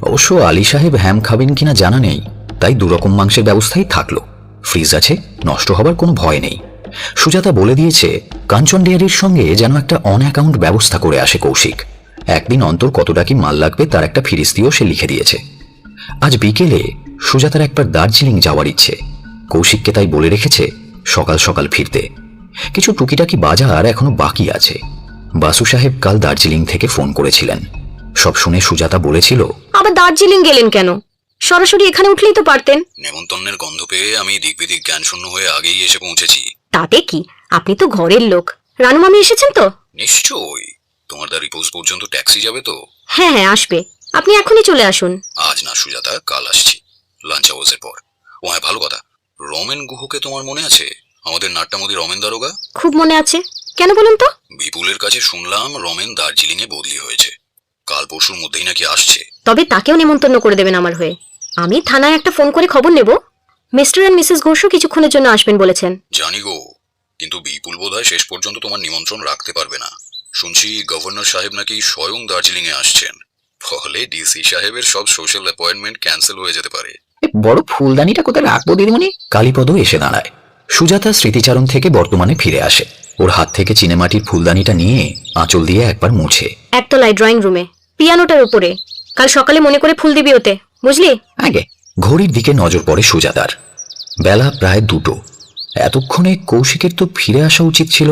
অবশ্য আলী সাহেব হ্যাম খাবেন কিনা জানা নেই, তাই 2 রকম মাংসের ব্যবস্থাই থাকলো। ফ্রিজ আছে, নষ্ট হবার কোনো ভয় নেই। সুজাতা বলে দিয়েছে কাঞ্চন ডেয়ারির সঙ্গে যেন একটা অন অ্যাকাউন্ট ব্যবস্থা করে আসে কৌশিক। একদিন অন্তর কতটা কি মাল লাগবে তার একটা ফিরিস্তিও সে লিখে দিয়েছে। আজ বিকেলে সুজাতার একবার দার্জিলিং যাওয়ার ইচ্ছে। কৌশিককে তাই বলে রেখেছে সকাল সকাল ফিরতে। কিছু টুকিটাকি বাজার এখনো বাকি আছে। বাসু সাহেব কাল দার্জিলিং থেকে ফোন করেছিলেন। সব শুনে সুজাতা বলেছিল, আবার দার্জিলিং গেলেন কেন? সরাসরি এখানে উঠলেই তো পারতেন। নেমন্তন্নের গন্ধ পেয়ে আমি দিকবিদিক জ্ঞানশূন্য হয়ে আগেই এসে পৌঁছেছি। তাতে কি, আপনি তো ঘরের লোক। রানু মামি এসেছেন তো? নিশ্চয়ই। তোমার দ্য রিপোজ পর্যন্ত ট্যাক্সি যাবে তো? হ্যাঁ হ্যাঁ আসবে, আপনি এখনই চলে আসুন। আজ না সুজাতা, কাল আসছি, লাঞ্চ আওয়ার্সের পর। ও হ্যাঁ, ভালো কথা, রমেন গুহকে তোমার মনে আছে? আমাদের নাট্যামোদী রমেন দারোগা। খুব মনে আছে। কেন বলুন তো? বিপুলের কাছে শুনলাম রমেন দার্জিলিং এ বদলি হয়েছে, কাল পরশুর মধ্যেই নাকি আসছে। তবে তাকেও নিমন্ত্রণ করে দেবেন আমার হয়ে। আমি থানায় একটা ফোন করে খবর নেব। মিস্টার এন্ড মিসেস ঘোষও কিছুক্ষণের জন্য আসবেন বলেছেন। জানি গো, কিন্তু বিপুল বোধহয় শেষ পর্যন্ত তোমার নিমন্ত্রণ রাখতে পারবে না। শুনছি গভর্নর সাহেব নাকি স্বয়ং দার্জিলিং এ আসছেন, ফলে ডিসি সাহেবের সব সোশ্যাল অ্যাপয়েন্টমেন্ট ক্যান্সেল হয়ে যেতে পারে। বড় ফুলদানিটা কোথায় রাখবো দিদিমণি? কালীপদ এসে দাঁড়ায়। সুজাতা স্মৃতিচারণ থেকে বর্তমানে ফিরে আসে। ওর হাত থেকে চিনেমাটির ফুলদানিটা নিয়ে আঁচল দিয়ে একবার মুছে। একতলায় ড্রয়িং রুমে, পিয়ানোটার উপরে। কাল সকালে মনে করে ফুল দিবি ওতে, বুঝলি? আগে ঘড়ির দিকে নজর পড়ে সুজাতার। বেলা প্রায় 2টো। এতক্ষণে কৌশিকের তো ফিরে আসা উচিত ছিল।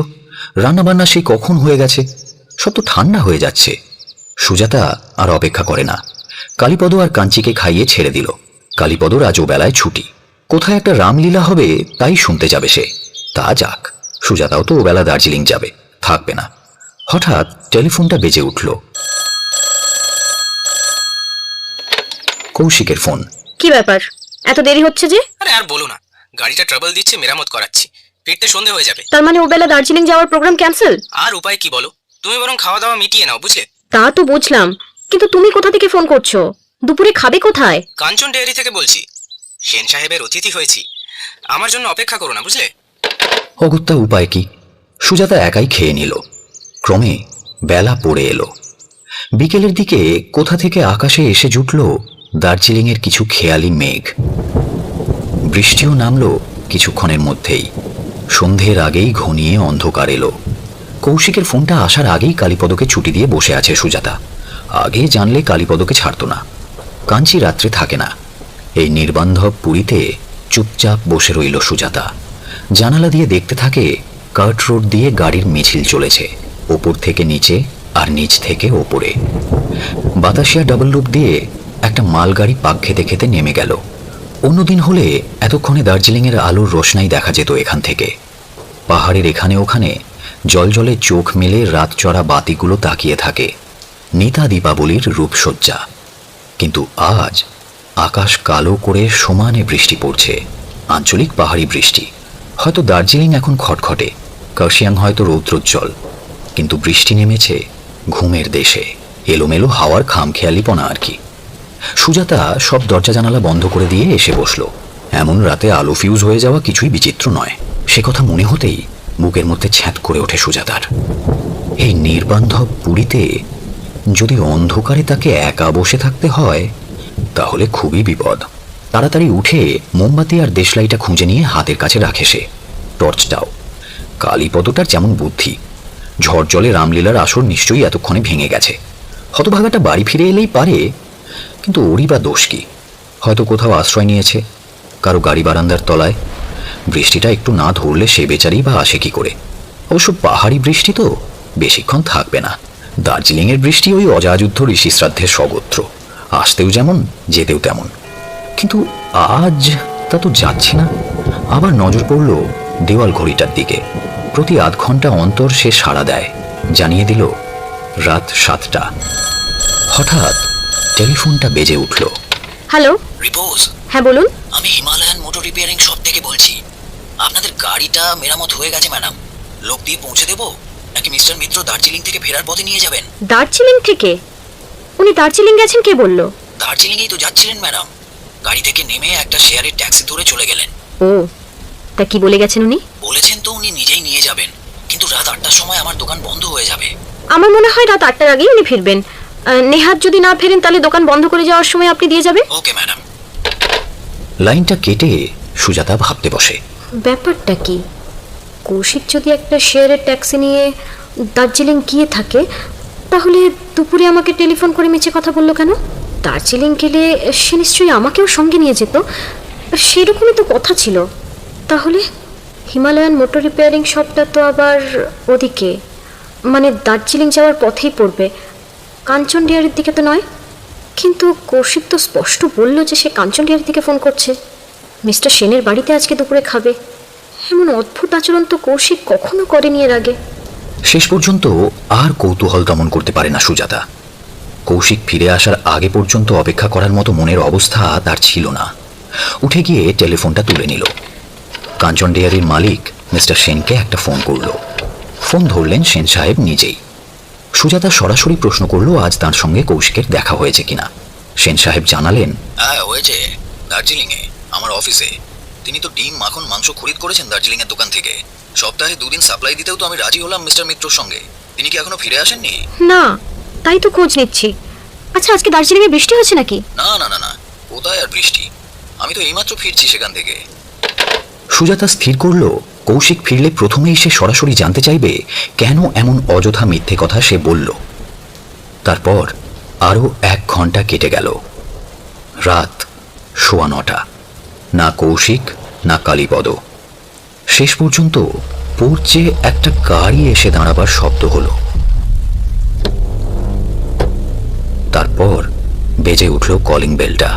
রান্নাবান্না সেই কখন হয়ে গেছে, সব তো ঠান্ডা হয়ে যাচ্ছে। সুজাতা আর অপেক্ষা করে না, কালীপদ আর কাঞ্চিকে খাইয়ে ছেড়ে দিল। কালীপদর আজও বেলায় ছুটি, কোথায় একটা রামলীলা হবে তাই শুনতে যাবে সে। তা যাক, সুজাতাও তো ওবেলা দার্জিলিং যাবে, থাকবে না। হঠাৎ টেলিফোনটা বেজে উঠল। কৌশিকের ফোন। কি ব্যাপার, এত দেরি হচ্ছে যে? আরে আর বলো না, গাড়িটা ট্রাবল দিচ্ছে, মেরামত করাচ্ছি, ফিরতে সন্ধে হয়ে যাবে। তার মানে ওবেলা দার্জিলিং যাওয়ার প্রোগ্রাম ক্যান্সেল? আর উপায় কি বলো, তুমি বরং খাওয়া দাওয়া মিটিয়ে নাও, বুঝলে? তা তো বুঝলাম, কিন্তু তুমি কোথা থেকে ফোন করছো? দুপুরে খাবে কোথায়? কাঞ্চন ডেয়ারি থেকে বলছি, সেন সাহেবের অতিথি হয়েছি, আমার জন্য অপেক্ষা করো না, বুঝলে? অগত্যা উপায় কি, সুজাতা একাই খেয়ে নিল। ক্রমে বেলা পড়ে এলো। বিকেলের দিকে কোথা থেকে আকাশে এসে জুটল দার্জিলিংয়ের কিছু খেয়ালি মেঘ। বৃষ্টিও নামলো কিছুক্ষণের মধ্যেই। সন্ধ্যের আগেই ঘনিয়ে অন্ধকার এলো। কৌশিকের ফোনটা আসার আগেই কালীপদকে ছুটি দিয়ে বসে আছে সুজাতা। আগে জানলে কালীপদকে ছাড়ত না। কাঞ্চি রাত্রে থাকে না। এই নির্বান্ধব পুরীতে চুপচাপ বসে রইল সুজাতা। জানালা দিয়ে দেখতে থাকে কার্ট রোড দিয়ে গাড়ির মিছিল চলেছে, ওপর থেকে নিচে আর নিচ থেকে ওপরে। বাতাসিয়া ডাবল লুপ দিয়ে একটা মালগাড়ি পাক খেতে খেতে নেমে গেল। অন্যদিন হলে এতক্ষণে দার্জিলিংয়ের আলোর রোশনাই দেখা যেত এখান থেকে। পাহাড়ের এখানে ওখানে জলজলে চোখ মেলে রাত চড়া বাতিগুলো তাকিয়ে থাকে, নিতা দীপাবলির রূপসজ্জা। কিন্তু আজ আকাশ কালো করে সমানে বৃষ্টি পড়ছে, আঞ্চলিক পাহাড়ি বৃষ্টি। হয়তো দার্জিলিং এখন খটখটে, কার্শিয়াং হয়তো রৌদ্রোজ্জ্বল, কিন্তু বৃষ্টি নেমেছে ঘুমের দেশে। এলোমেলো হাওয়ার খামখেয়ালিপনা আর কি। সুজাতা সব দরজা জানালা বন্ধ করে দিয়ে এসে বসল। এমন রাতে আলো ফিউজ হয়ে যাওয়া কিছুই বিচিত্র নয়। সে কথা মনে হতেই বুকের মধ্যে ছ্যাঁত করে ওঠে সুজাতার। এই নির্বান্ধব পুরীতে যদি অন্ধকারে তাকে একা বসে থাকতে হয় তাহলে খুবই বিপদ। তাড়াতাড়ি উঠে মোমবাতি আর দেশলাইটা খুঁজে নিয়ে হাতের কাছে রাখে সে, টর্চটাও। কালীপদটার যেমন বুদ্ধি, ঝড় জলে রামলীলার আসর নিশ্চয়ই এতক্ষণে ভেঙে গেছে। হতভাগাটা বাড়ি ফিরে এলেই পারে, কিন্তু ওরই বা দোষ কি? হয়তো কোথাও আশ্রয় নিয়েছে, কারো গাড়ি বারান্দার তলায়। বৃষ্টিটা একটু না ধরলে সে বেচারি বা আসে কি করে? অবশ্য পাহাড়ি বৃষ্টি তো বেশিক্ষণ থাকবে না। দার্জিলিংয়ের বৃষ্টি ওই অজাযুদ্ধ ঋষি শ্রাদ্ধের সগোত্র, আসতেও যেমন যেতেও তেমন। কিন্তু আজ তা তো যাচ্ছে না। আবার নজর পড়ল দেওয়াল ঘড়িটার দিকে। প্রতি আধ ঘন্টা অন্তর সে সাড়া দেয়, জানিয়ে দিল রাত 7টা। হঠাৎ টেলিফোনটা বেজে উঠল। হ্যালো। রিপোজ। হ্যাঁ বলুন। আমি হিমালয়ান মোটর রিপেয়ারিং শপ থেকে বলছি। আপনাদের গাড়িটা মেরামত হয়ে গেছে ম্যাডাম। লোক দিয়ে পৌঁছে দেবো নাকি মিস্টার মিত্র দার্জিলিং থেকে ফেরার পথে নিয়ে যাবেন? দার্জিলিং থেকে? উনি দার্জিলিং গেছেন কে বললো? দার্জিলিংয়েই তো যাচ্ছিলেন ম্যাডাম। গাড়ি থেকে নেমে একটা শেয়ারের ট্যাক্সি ধরে চলে গেলেন। ও, তা কি বলে গেছেন উনি? বলেছেন তো উনি নিজেই নিয়ে যাবেন, কিন্তু রাত 8টার সময় আমার দোকান বন্ধ হয়ে যাবে। আমার মনে হয় রাত 8টার আগেই উনি ফিরবেন। নেহাত যদি না ফেরেন তাহলে দোকান বন্ধ করে যাওয়ার সময় আপনি দিয়ে যাবেন। Okay madam. লাইনটা কেটে সুজাতা ভাবতে বসে, ব্যাপারটা কি? কৌশিক যদি একটা শেয়ারের ট্যাক্সি নিয়ে দার্জিলিং গিয়ে থাকে, তাহলে দুপুরে আমাকে টেলিফোন করে মিছে কথা বললো কেন? দার্জিলিং গেলে সে নিশ্চয়ই আমাকেও সঙ্গে নিয়ে যেত, সেরকমই তো কথা ছিল। তাহলে হিমালয়ান মোটর রিপেয়ারিং শপটা তো আবার ওদিকে, মানে দার্জিলিং যাওয়ার পথেই পড়বে, কাঞ্চন ডেয়ারির দিকে তো নয়। কিন্তু কৌশিক তো স্পষ্ট বললো যে সে কাঞ্চন ডেয়ারির দিকে ফোন করছে। মিস্টার সেনের বাড়িতে আজকে দুপুরে খাবে। এমন অদ্ভুত আচরণ তো কৌশিক কখনো করেনি এর আগে। শেষ পর্যন্ত আর কৌতূহল দমন করতে পারে না সুজাতা। কৌশিক ফিরে আসার আগে পর্যন্ত অপেক্ষা করার মতো মনের অবস্থা তার ছিল না। উঠে গিয়ে টেলিফোনটা তুলে নিল। কাঞ্চন ডেয়ারির মালিক মিস্টার সেনকে একটা ফোন করলো। ফোন ধরলেন সেন সাহেব নিজেই। সুজাতা সরাসরি প্রশ্ন করলো আজ তার সঙ্গে কৌশিকের দেখা হয়েছে কিনা। সেন সাহেব জানালেন, হ্যাঁ হয়েছে, দার্জিলিংয়ে আমার অফিসে। তিনি তো ডিম মাখন মাংস খরিদ করেছেন দার্জিলিং এর দোকান থেকে। সপ্তাহে 2 দিন সাপ্লাই দিতেও তো আমি রাজি হলাম মিস্টার মিত্রর সঙ্গে। তিনি কি এখনো ফিরে আসেননি? না, তাই তো খোঁজ নিচ্ছি। আচ্ছা, আজকে দার্জিলিংয়ে বৃষ্টি হচ্ছে নাকি? না না না না, কোথায় আর বৃষ্টি, আমি তো এইমাত্র ফিরছি সেখান থেকে। সুজাতা স্থির করল কৌশিক ফিরলে প্রথমেই সে সরাসরি জানতে চাইবে কেন এমন অযথা মিথ্যে কথা সে বলল। তারপর আরো 1 ঘন্টা কেটে গেল। রাত 9:15। না কৌশিক না কালীপদ। শেষ পর্যন্ত পোর্চে একটা গাড়ি এসে দাঁড়াবার শব্দ হলো। তারপর বেজে উঠল কলিং বেলটা।